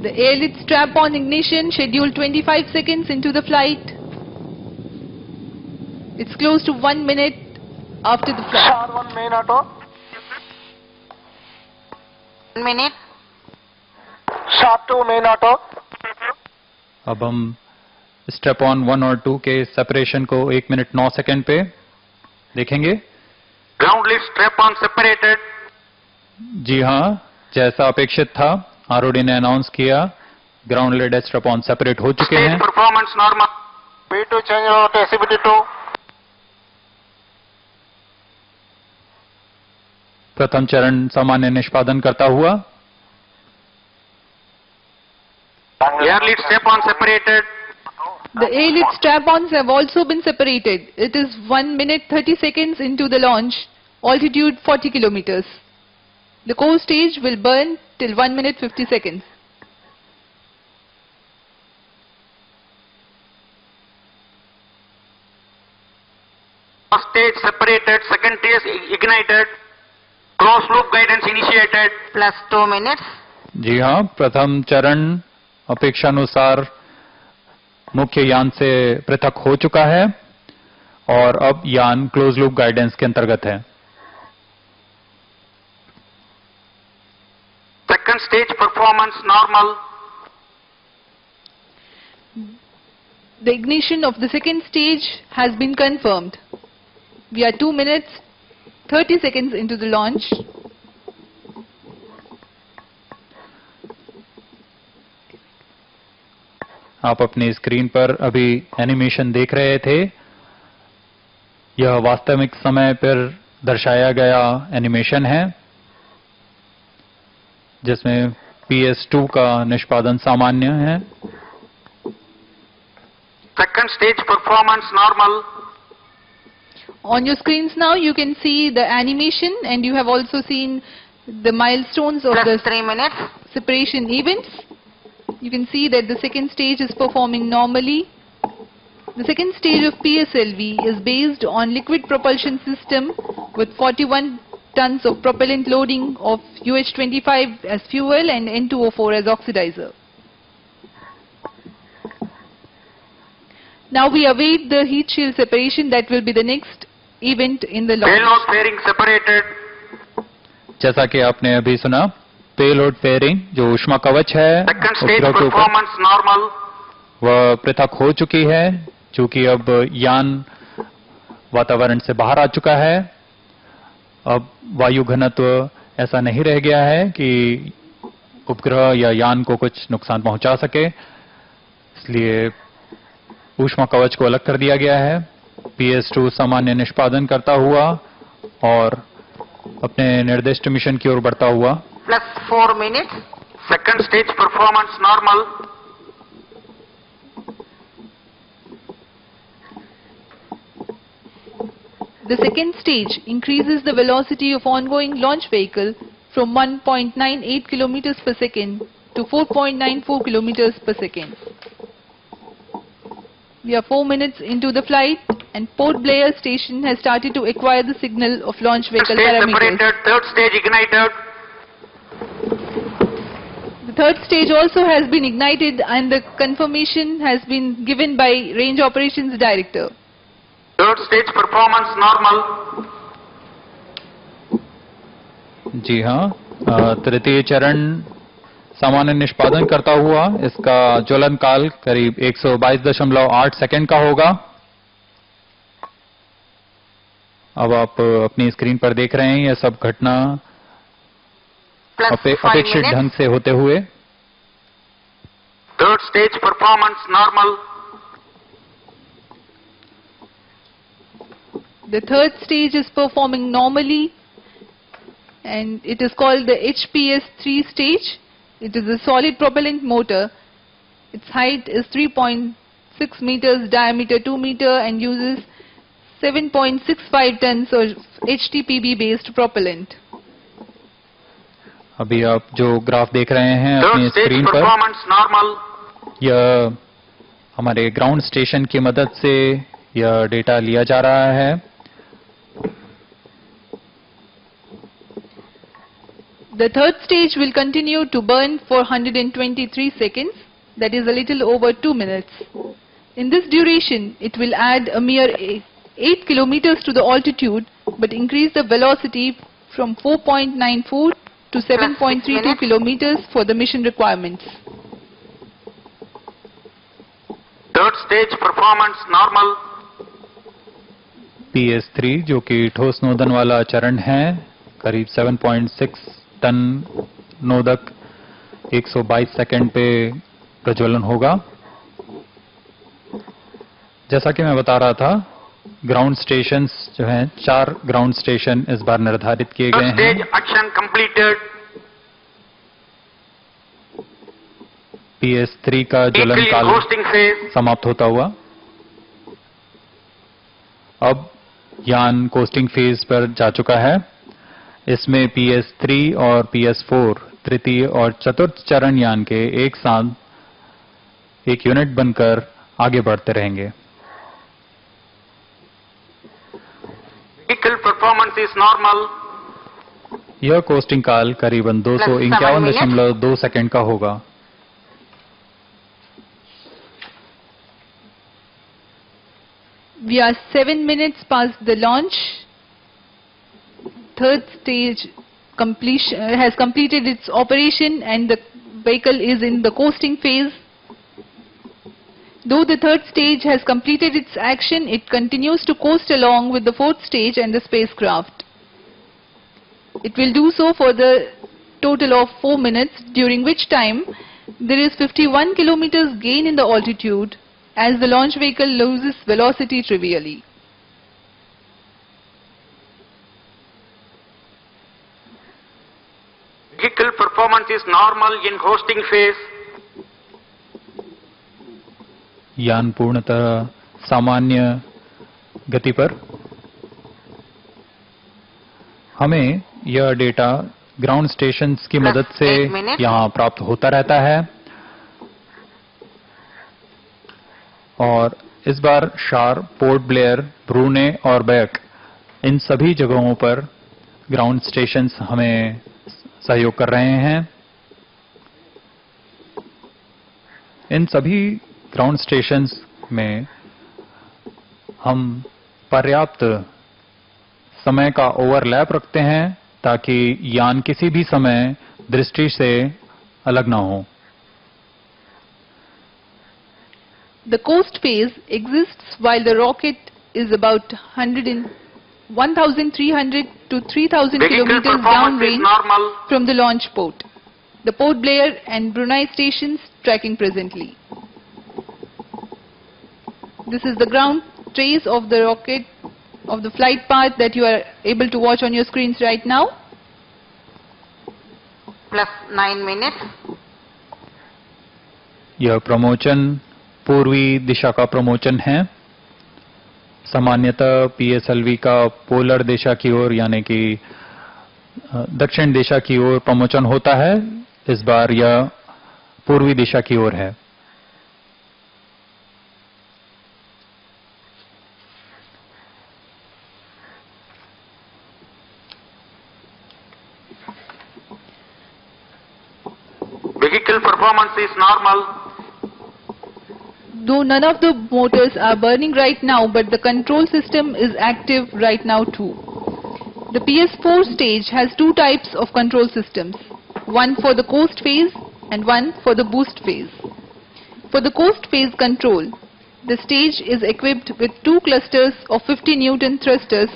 Speaker 2: The airlift strap-on ignition scheduled 25 seconds into the flight. It's close to 1 minute after the flight.
Speaker 5: R1 main auto.
Speaker 3: 1 minute.
Speaker 5: Sharp 2 main auto.
Speaker 1: अब हम स्टेप ऑन 1 और 2 के सेपरेशन को 1 मिनट 9 सेकंड पे देखेंगे।
Speaker 4: Ground lift strap on separated.
Speaker 1: जी हाँ, जैसा अपेक्षित था ROD ने अनाउंस किया ground lit strap on separate हो चुके
Speaker 4: Stage
Speaker 1: हैं।
Speaker 4: performance normal.
Speaker 5: B2 change over to SCBT2.
Speaker 1: प्रथम चरण सामान्य निष्पादन करता हुआ।
Speaker 4: Air lead strap on separated.
Speaker 2: The airlift strap-ons have also been separated. It is 1 minute 30 seconds into the launch, altitude 40 kilometers. The core stage will burn till 1 minute 50 seconds.
Speaker 4: First stage separated. Second stage ignited. Closed loop guidance initiated.
Speaker 3: Plus 2 minutes.
Speaker 1: जी हाँ, प्रथम चरण अपेक्षानुसार मुख्य यान से पृथक हो चुका है और अब यान क्लोज लूप गाइडेंस के अंतर्गत है।
Speaker 4: Second stage performance normal.
Speaker 2: The ignition of the second stage has been confirmed. We are 2 minutes 30 seconds into the launch.
Speaker 1: आप अपनी स्क्रीन पर अभी एनिमेशन देख रहे थे। यह वास्तविक समय पर दर्शाया गया एनिमेशन है, जिसमें PS2 का निष्पादन सामान्य है।
Speaker 4: Second stage performance normal.
Speaker 2: On your screens now you can see the animation, and you have also seen the milestones of
Speaker 3: Plus
Speaker 2: the
Speaker 3: 3 minutes.
Speaker 2: separation events. You can see that the second stage is performing normally. The second stage of PSLV is based on liquid propulsion system with 41 tons of propellant loading of UH-25 as fuel and N2O4 as oxidizer. Now we await the heat shield separation. That will be the next event in the launch.
Speaker 4: Payload fairing separated.
Speaker 1: जैसा कि आपने अभी सुना, payload fairing जो ऊष्मा कवच है
Speaker 4: Second stage
Speaker 1: उपग्रह के ऊपर,
Speaker 4: performance normal.
Speaker 1: वह पृथक हो चुकी है, चूंकि अब यान वातावरण से बाहर आ चुका है। अब वायु घनत्व ऐसा नहीं रह गया है कि उपग्रह या यान को कुछ नुकसान पहुंचा सके, इसलिए ऊष्मा कवच को अलग कर दिया गया है। PS2 सामान्य निष्पादन करता हुआ और अपने निर्दिष्ट मिशन की ओर बढ़ता हुआ।
Speaker 3: Plus 4 minutes.
Speaker 4: Second stage performance normal.
Speaker 2: The second stage increases the velocity of ongoing launch vehicle from 1.98 kilometers per second to 4.94 kilometers per second. We are 4 minutes into the flight, and Port Blair station has started to acquire the signal of launch
Speaker 4: Second
Speaker 2: vehicle
Speaker 4: stage
Speaker 2: parameters.
Speaker 4: separated. Third stage ignited.
Speaker 2: The third stage also has been ignited, and the confirmation has been given by Range Operations Director.
Speaker 4: Third stage performance normal.
Speaker 1: जी हाँ, तृतीय चरण सामान्य निष्पादन करता हुआ इसका ज्वलन काल करीब 122.8 सेकंड का होगा। अब आप अपनी स्क्रीन पर देख रहे हैं यह सब घटना
Speaker 3: Plus 5
Speaker 1: अपेक्षित
Speaker 3: minutes.
Speaker 1: ढंग से होते हुए।
Speaker 4: Third stage performance normal.
Speaker 2: The third stage is performing normally, and it is called the HPS-3 stage. It is a solid propellant motor. Its height is 3.6 meters, diameter 2 meter, and uses 7.65 tons of HTPB based propellant.
Speaker 1: अभी आप जो graph देख रहे हैं
Speaker 4: Third
Speaker 1: अपनी
Speaker 4: stage
Speaker 1: screen पर,
Speaker 4: performance normal.
Speaker 1: यह हमारे ग्राउंड स्टेशन की मदद से यह डेटा लिया जा रहा है।
Speaker 2: The third stage will continue to burn for 123 seconds, that is a little over 2 minutes. In this duration, it will add a mere 8 kilometers to the altitude, but increase the velocity from 4.94 to 7.32 kilometers for the mission requirements.
Speaker 4: Third stage performance normal.
Speaker 1: PS3 जो कि ठोस नोदन वाला चरण है, करीब 7.6 ton नोदक 122 second पे प्रज्वलन होगा। जैसा कि मैं बता रहा था, ग्राउंड स्टेशंस जो हैं, 4 ग्राउंड स्टेशन इस बार निर्धारित किए गए
Speaker 4: Third
Speaker 1: हैं।
Speaker 4: stage action completed.
Speaker 1: PS3 का ज्वलन
Speaker 4: Vehicle
Speaker 1: काल
Speaker 4: in coasting phase.
Speaker 1: समाप्त होता हुआ अब यान कोस्टिंग फेज पर जा चुका है। इसमें PS3 और PS4 तृतीय और चतुर्थ चरण यान के एक साथ एक यूनिट बनकर आगे बढ़ते रहेंगे।
Speaker 4: Vehicle performance is normal.
Speaker 1: यह कोस्टिंग काल करीबन 251.2 सेकंड का होगा।
Speaker 2: We are 7 minutes past the launch. Third stage has completed its operation, and the vehicle is in the coasting phase. Though the third stage has completed its action, it continues to coast along with the fourth stage and the spacecraft. It will do so for the total of 4 minutes, during which time there is 51 kilometers gain in the altitude as the launch vehicle loses velocity trivially.
Speaker 4: Vehicle performance is normal in hosting phase.
Speaker 1: यान पूर्णतः सामान्य गति पर। हमें यह data ground stations की मदद से
Speaker 3: 8 minutes.
Speaker 1: यहां प्राप्त होता रहता है और इस बार शार, पोर्ट ब्लेयर, ब्रूने और बैक इन सभी जगहों पर ग्राउंड स्टेशंस हमें सहयोग कर रहे हैं। इन सभी ग्राउंड स्टेशंस में हम पर्याप्त समय का ओवरलैप रखते हैं ताकि यान किसी भी समय दृष्टि से अलग ना हो।
Speaker 2: The coast phase exists while the rocket is about 1,300 to 3,000
Speaker 4: Vehicle
Speaker 2: kilometers
Speaker 4: performance is
Speaker 2: downrange
Speaker 4: normal.
Speaker 2: from the launch port. The Port Blair and Brunei stations tracking presently. This is the ground trace of the rocket, of the flight path that you are able to watch on your screens right now.
Speaker 3: Plus 9 minutes.
Speaker 1: यह प्रमोचन पूर्वी दिशा का प्रमोचन है। सामान्यतः PSLV का polar दिशा की ओर यानी कि दक्षिण दिशा की ओर प्रमोचन होता है। इस बार यह पूर्वी दिशा की ओर है।
Speaker 4: Vehicle performance is normal.
Speaker 2: Though none of the motors are burning right now, but the control system is active right now too. The PS4 stage has two types of control systems, one for the coast phase and one for the boost phase. For the coast phase control, the stage is equipped with two clusters of 50 Newton thrusters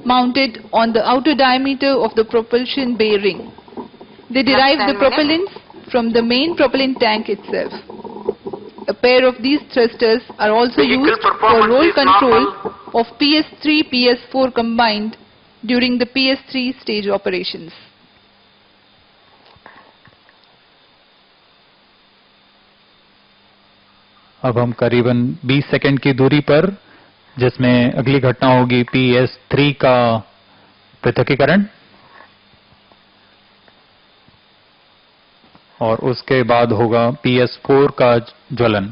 Speaker 2: mounted on the outer diameter of the propulsion bay ring. They derive the
Speaker 3: 10 minutes.
Speaker 2: propellants from the main propellant tank itself. A pair of these thrusters are also
Speaker 4: Vehicle
Speaker 2: used for
Speaker 4: performance
Speaker 2: roll
Speaker 4: is
Speaker 2: control
Speaker 4: normal.
Speaker 2: of PS3, PS4 combined during the PS3 stage operations.
Speaker 1: अब हम करीबन 20 second की दूरी पर, जिसमें अगली घटना होगी PS3 का पृथक्कीकरण और उसके बाद होगा PS4 का ज्वलन।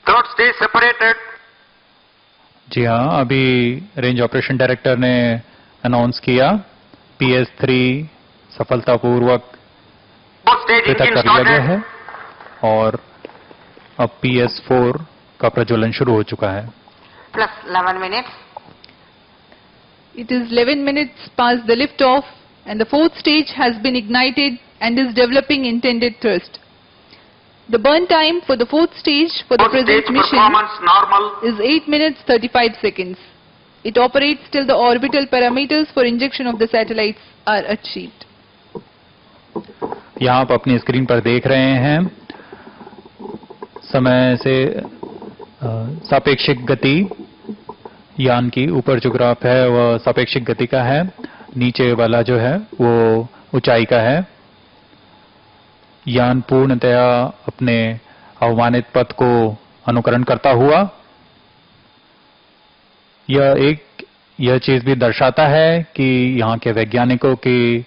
Speaker 4: Third stage separated.
Speaker 1: जी हाँ, अभी रेंज ऑपरेशन डायरेक्टर ने अनाउंस किया PS3 सफलतापूर्वक
Speaker 4: Fourth stage
Speaker 1: पृथक
Speaker 4: engine
Speaker 1: कर लिया गया
Speaker 4: started.
Speaker 1: है और अब PS4 का प्रज्वलन शुरू हो चुका है।
Speaker 3: Plus 11 minutes.
Speaker 2: It is 11 minutes past the liftoff and the fourth stage has been ignited and is developing intended thrust. The burn time for the fourth stage for the
Speaker 4: Fourth stage
Speaker 2: present mission
Speaker 4: performance normal.
Speaker 2: is 8 minutes 35 seconds. It operates till the orbital parameters for injection of the satellites are achieved.
Speaker 1: यहाँ आप अपनी screen पर देख रहे हैं समय से सापेक्षिक गति यान की। ऊपर जो ग्राफ है वह सापेक्षिक गति का है, नीचे वाला जो है वो ऊंचाई का है। यान पूर्णतया अपने अवमानित पथ को अनुकरण करता हुआ यह चीज भी दर्शाता है कि यहाँ के वैज्ञानिकों की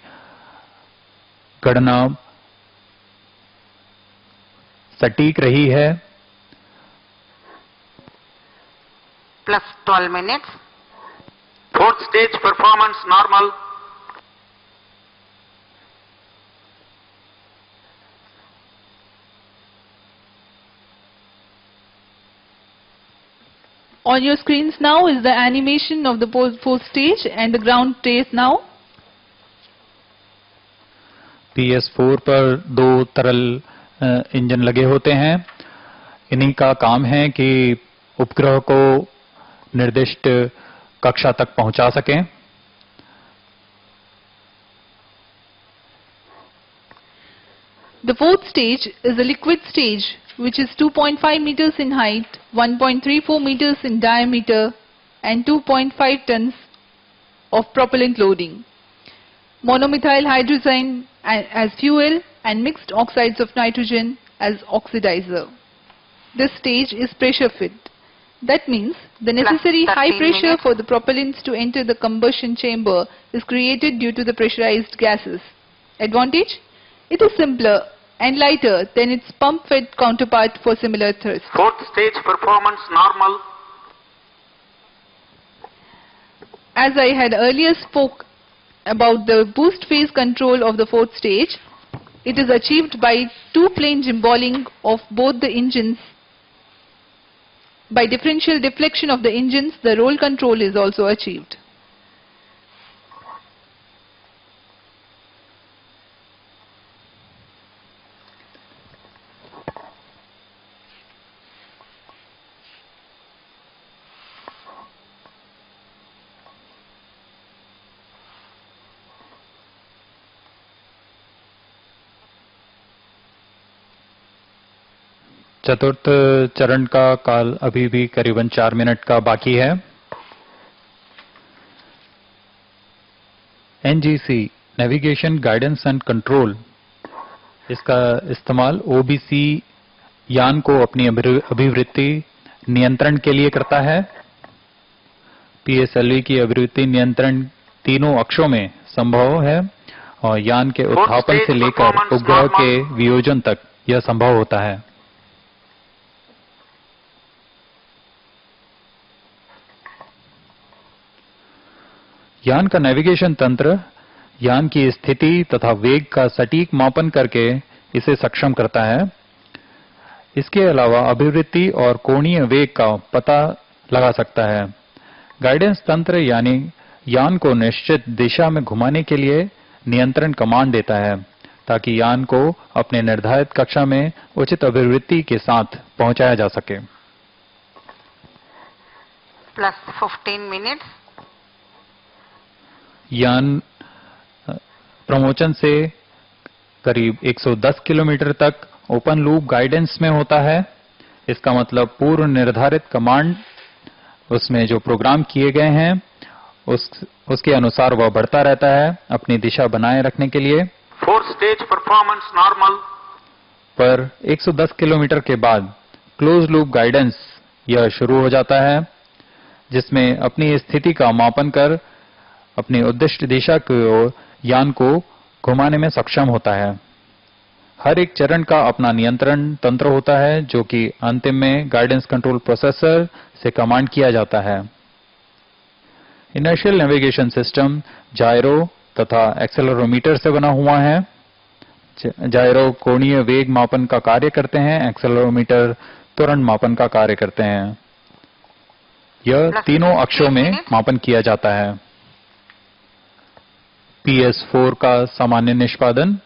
Speaker 1: गणना सटीक रही है।
Speaker 3: Plus 12 minutes.
Speaker 4: Fourth stage performance normal.
Speaker 2: On your screens now is the animation of the fourth stage and the ground trace now.
Speaker 1: PS4 पर 2 तरल इंजन लगे होते हैं। इन्हीं का काम है कि उपग्रह को निर्दिष्ट कक्षा तक पहुंचा सकें।
Speaker 2: The fourth stage is a liquid stage, which is 2.5 meters in height, 1.34 meters in diameter, and 2.5 tons of propellant loading. Monomethyl hydrazine as fuel and mixed oxides of nitrogen as oxidizer. This stage is pressure filled. That means the necessary high
Speaker 3: 13
Speaker 2: pressure
Speaker 3: minutes.
Speaker 2: for the propellants to enter the combustion chamber is created due to the pressurized gases. Advantage? It is simpler and lighter than its pump-fed counterpart for similar thrust.
Speaker 4: Fourth stage performance normal.
Speaker 2: As I had earlier spoke about the boost phase control of the fourth stage, it is achieved by two-plane gimballing of both the engines. By differential deflection of the engines, the roll control is also achieved.
Speaker 1: चतुर्थ चरण का काल अभी भी करीबन 4 minute का बाकी है। NGC navigation guidance and control, इसका इस्तेमाल OBC यान को अपनी अभिवृत्ति नियंत्रण के लिए करता है। PSLV की अभिवृत्ति नियंत्रण तीनों अक्षों में संभव है और यान के उत्थापन से लेकर उपग्रह के वियोजन तक यह संभव होता है। यान का नेविगेशन तंत्र यान की स्थिति तथा वेग का सटीक मापन करके इसे सक्षम करता है। इसके अलावा अभिवृत्ति और कोणीय वेग का पता लगा सकता है। गाइडेंस तंत्र यानी यान को निश्चित दिशा में घुमाने के लिए नियंत्रण कमांड देता है ताकि यान को अपने निर्धारित कक्षा में उचित अभिवृत्ति के साथ पहुंचाया जा सके।
Speaker 3: Plus 15 minutes.
Speaker 1: यान प्रमोचन से करीब 110 किलोमीटर तक ओपन लूप गाइडेंस में होता है। इसका मतलब पूर्व निर्धारित कमांड उसमें जो प्रोग्राम किए गए हैं उसके अनुसार वह बढ़ता रहता है अपनी दिशा बनाए रखने के लिए।
Speaker 4: Fourth stage performance normal.
Speaker 1: पर 110 किलोमीटर के बाद क्लोज लूप गाइडेंस यह शुरू हो जाता है, जिसमें अपनी स्थिति का मापन कर अपनी उद्दिष्ट दिशा की ओर यान को घुमाने में सक्षम होता है। हर एक चरण का अपना नियंत्रण तंत्र होता है जो कि अंतिम में गाइडेंस कंट्रोल प्रोसेसर से कमांड किया जाता है। इनर्शियल नेविगेशन सिस्टम जायरो तथा एक्सेलेरोमीटर से बना हुआ है। जायरो कोणीय वेग मापन का कार्य करते हैं, एक्सेलेरोमीटर त्वरण मापन का कार्य करते हैं। यह तीनों अक्षों में मापन किया जाता है। PS4 का सामान्य निष्पादन।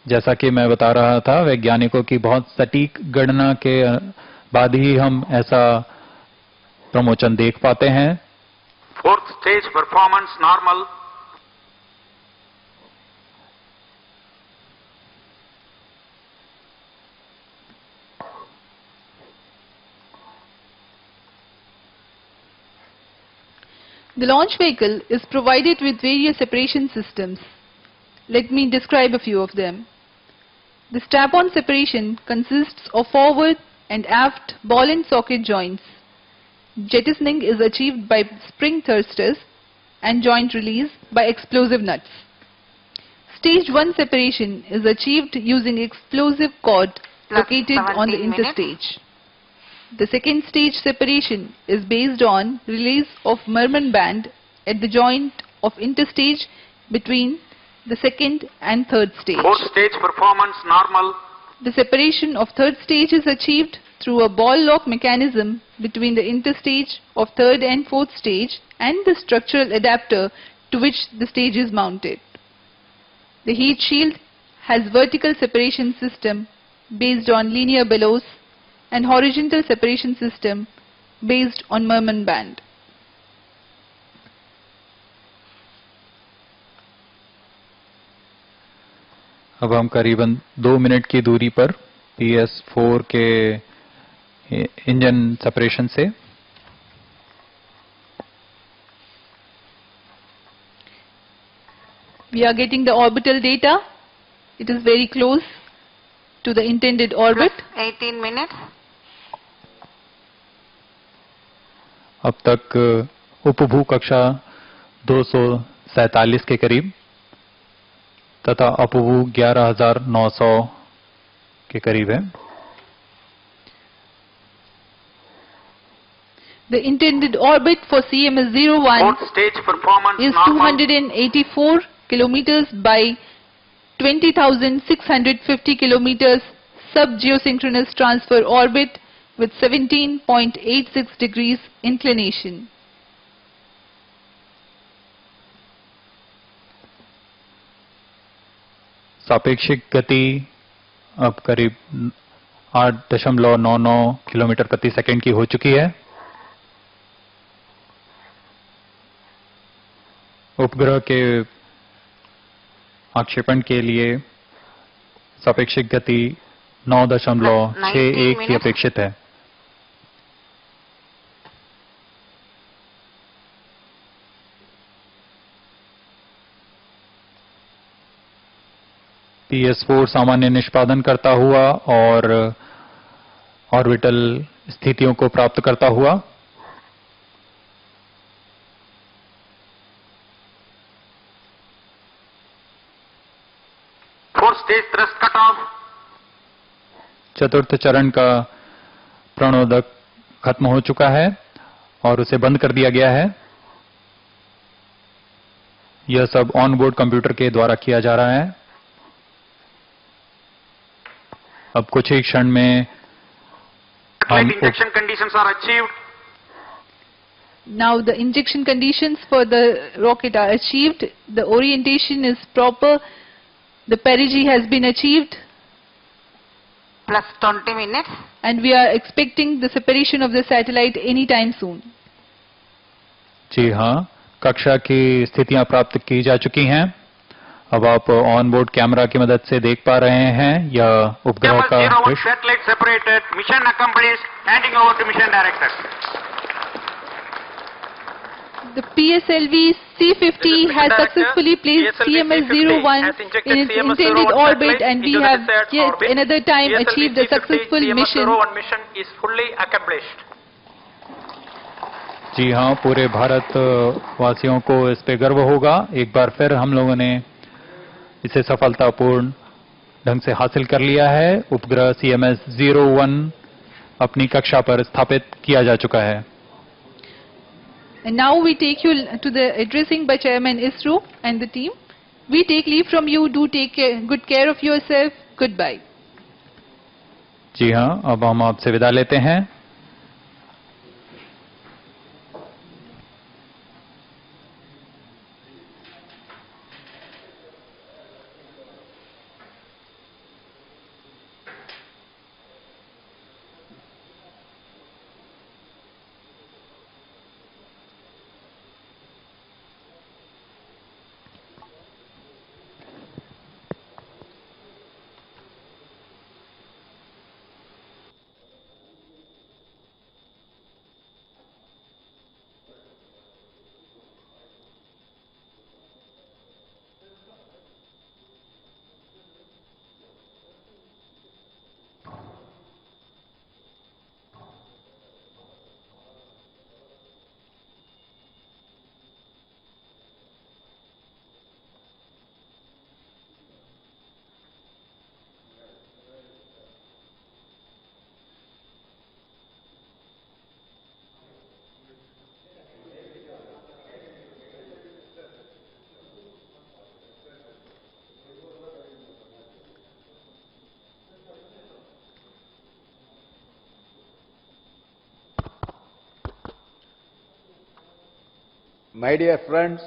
Speaker 1: जैसा कि मैं बता रहा था, वैज्ञानिकों की बहुत सटीक गणना के बाद ही हम ऐसा प्रमोचन देख पाते हैं।
Speaker 4: Fourth stage performance normal.
Speaker 2: The launch vehicle is provided with various separation systems. Let me describe a few of them. The strap-on separation consists of forward and aft ball and socket joints. Jettisoning is achieved by spring thrusters and joint release by explosive nuts. Stage 1 separation is achieved using explosive cord located on the
Speaker 3: 17 minutes.
Speaker 2: interstage. The second stage separation is based on release of Merman band at the joint of interstage between the second and third stage.
Speaker 4: Fourth stage performance normal.
Speaker 2: The separation of third stage is achieved through a ball lock mechanism between the interstage of third and fourth stage and the structural adapter to which the stage is mounted. The heat shield has vertical separation system based on linear bellows and horizontal separation system based on Merman band.
Speaker 1: अब हम करीबन 2 minute की दूरी पर PS4 के engine separation से
Speaker 2: We are getting the orbital data. It is very close to the intended orbit.
Speaker 3: 18 minutes.
Speaker 1: अब तक उपभू कक्षा 247 के करीब तथा अपभू 11,900 के करीब है.
Speaker 2: The intended orbit for CMS-01
Speaker 4: Fourth stage performance
Speaker 2: is
Speaker 4: normal.
Speaker 2: 284 kilometers by 20,650 kilometers sub-geosynchronous transfer orbit with 17.86 degrees inclination.
Speaker 1: सापेक्षिक गति अब करीब 8.99 किलोमीटर प्रति सेकंड की हो चुकी है. उपग्रह के आक्षेपण के लिए सापेक्षिक गति 9.61 की अपेक्षित है. PS4 सामान्य निष्पादन करता हुआ और ऑर्बिटल स्थितियों को प्राप्त करता हुआ
Speaker 4: Fourth stage thrust cutoff.
Speaker 1: चतुर्थ चरण का प्रणोदक खत्म हो चुका है और उसे बंद कर दिया गया है. यह सब ऑन बोर्ड कंप्यूटर के द्वारा किया जा रहा है. अब कुछ ही क्षण में
Speaker 4: Satellite injection conditions are achieved.
Speaker 2: Now the injection conditions for the rocket are achieved. The orientation is proper. The perigee has been achieved.
Speaker 3: Plus 20 minutes.
Speaker 2: And we are expecting the separation of the satellite anytime soon.
Speaker 1: जी हाँ, कक्षा की स्थितियां प्राप्त की जा चुकी हैं. अब आप ऑन बोर्ड कैमरा की मदद से देख पा रहे हैं यह उपग्रह का
Speaker 4: CMS-01
Speaker 1: दृश्य.
Speaker 4: satellite separated. Mission accomplished. Handing over to mission director.
Speaker 2: The PSLV C50 has successfully placed CMS-01 in its intended orbit, and we have yet another time achieved a successful mission.
Speaker 4: CMS-01 mission is fully accomplished.
Speaker 1: जी हाँ, पूरे भारत वासियों को इस पे गर्व होगा. एक बार फिर हम लोगों ने इसे सफलतापूर्ण ढंग से हासिल कर लिया है. उपग्रह CMS-01 अपनी कक्षा पर स्थापित किया जा चुका है.
Speaker 2: And now we take you to the addressing by Chairman ISRO and the team. We take leave from you. Do take good care of yourself. Goodbye.
Speaker 1: जी हाँ, अब हम आपसे विदा लेते हैं.
Speaker 8: My dear friends,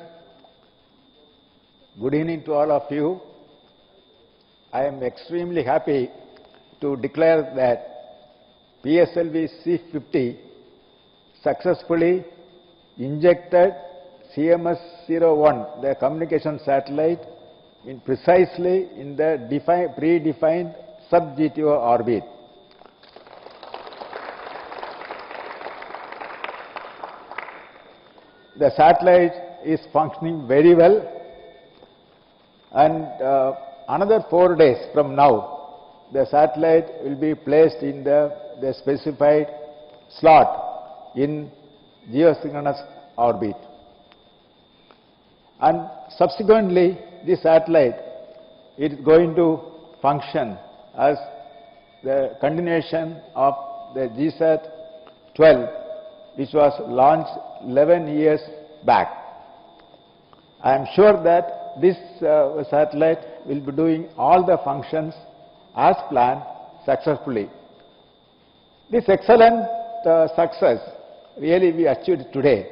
Speaker 8: good evening to all of you. I am extremely happy to declare that PSLV C-50 successfully injected CMS-01, the communication satellite, precisely in the predefined sub-GTO orbit. The satellite is functioning very well, and another 4 days from now, the satellite will be placed in the specified slot in geosynchronous orbit. And subsequently, this satellite is going to function as the continuation of the GSAT-12, which was launched 11 years back. I am sure that this satellite will be doing all the functions as planned successfully. This excellent success really we achieved today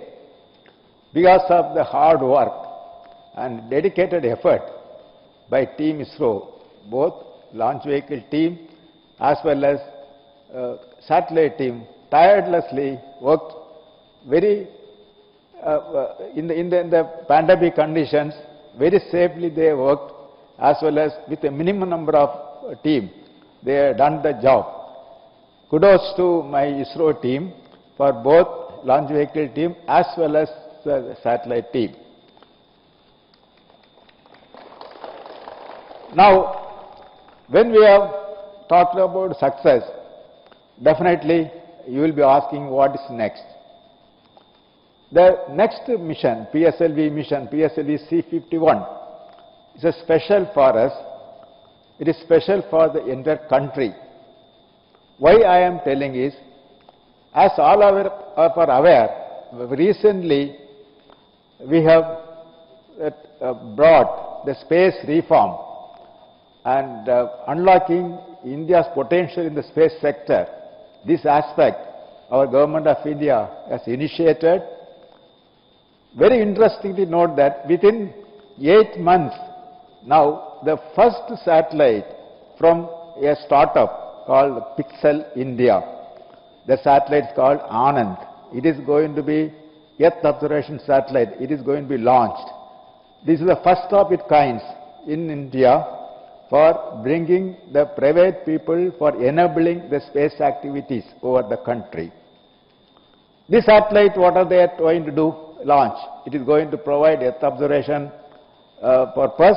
Speaker 8: because of the hard work and dedicated effort by Team ISRO, both launch vehicle team as well as satellite team tirelessly worked very in the pandemic conditions, very safely they worked, as well as with a minimum number of team, they have done the job. Kudos to my ISRO team for both launch vehicle team as well as the satellite team. Now, when we have talked about success, definitely you will be asking what is next. The next mission, PSLV C-51, is a special for us. It is special for the entire country. Why I am telling is, as all are aware, recently we have brought the space reform and unlocking India's potential in the space sector. This aspect our Government of India has initiated. Very interestingly note that within 8 months now, the first satellite from a startup called Pixel India, the satellite is called Anand. It is going to be Earth observation satellite. It is going to be launched. This is the first of its kind in India for bringing the private people, for enabling the space activities over the country. This satellite, what are they going to do? Launch. It is going to provide Earth observation purpose,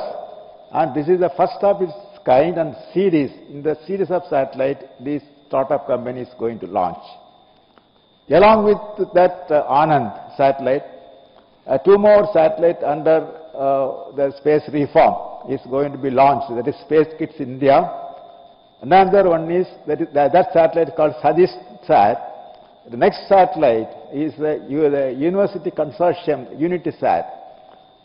Speaker 8: and this is the first of its kind and series. In the series of satellite, this startup company is going to launch. Along with that Anand satellite, 2 more satellites under the space reform is going to be launched. That is Space Kits India. Another one is that satellite called Sadish Sat. The next satellite is the University Consortium UnitySat.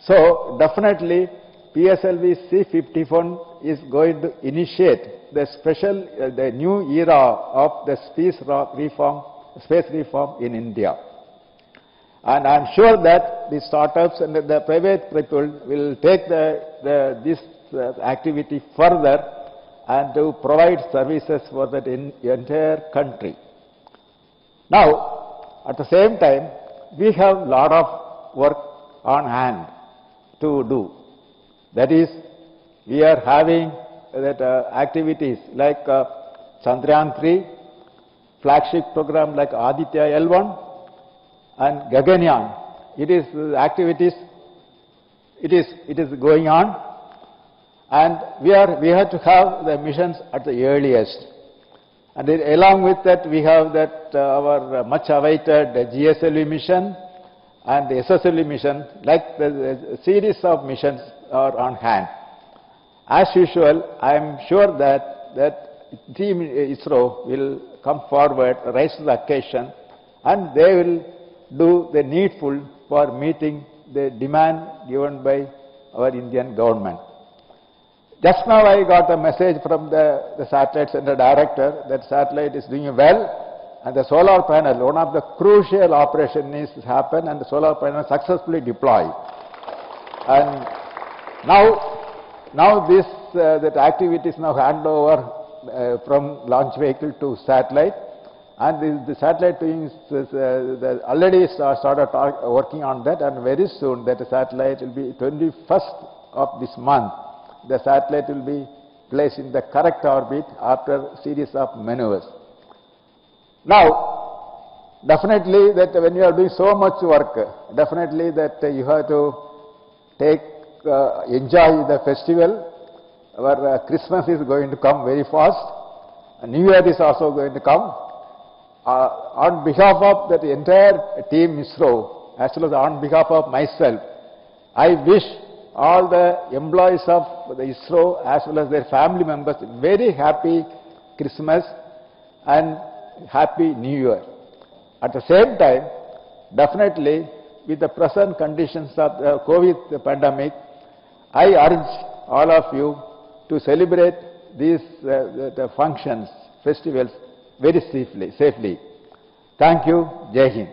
Speaker 8: So definitely PSLV C-51 is going to initiate the special, the new era of the space reform in India. And I am sure that the startups and the private people will take this activity further and to provide services for the entire country. Now, at the same time, we have a lot of work on hand to do. That is, we are having activities like Chandrayaan-3, flagship program like Aditya L1, and Gaganyaan. It is activities. It is going on, and we have to have the missions at the earliest. And along with that, we have that our much awaited GSLV mission and the SSLV mission. Like the series of missions are on hand. As usual, I am sure that Team ISRO will come forward, rise to the occasion, and they will do the needful for meeting the demand given by our Indian government. Just now I got a message from the satellite center director that satellite is doing well and the solar panel, one of the crucial operations is happen, and the solar panel successfully deployed. And now this that activities now hand over from launch vehicle to satellite, and the satellite teams already started working on that, and very soon that satellite will be 21st of this month. The satellite will be placed in the correct orbit after a series of maneuvers. Now, definitely that when you are doing so much work, definitely that you have to enjoy the festival. Our Christmas is going to come very fast, and New Year is also going to come. On behalf of that entire team ISRO, as well as on behalf of myself, I wish all the employees of the ISRO as well as their family members very happy Christmas and happy New Year. At the same time, definitely with the present conditions of the COVID pandemic, I urge all of you to celebrate these the functions, festivals very safely. Thank you. Jai Hind.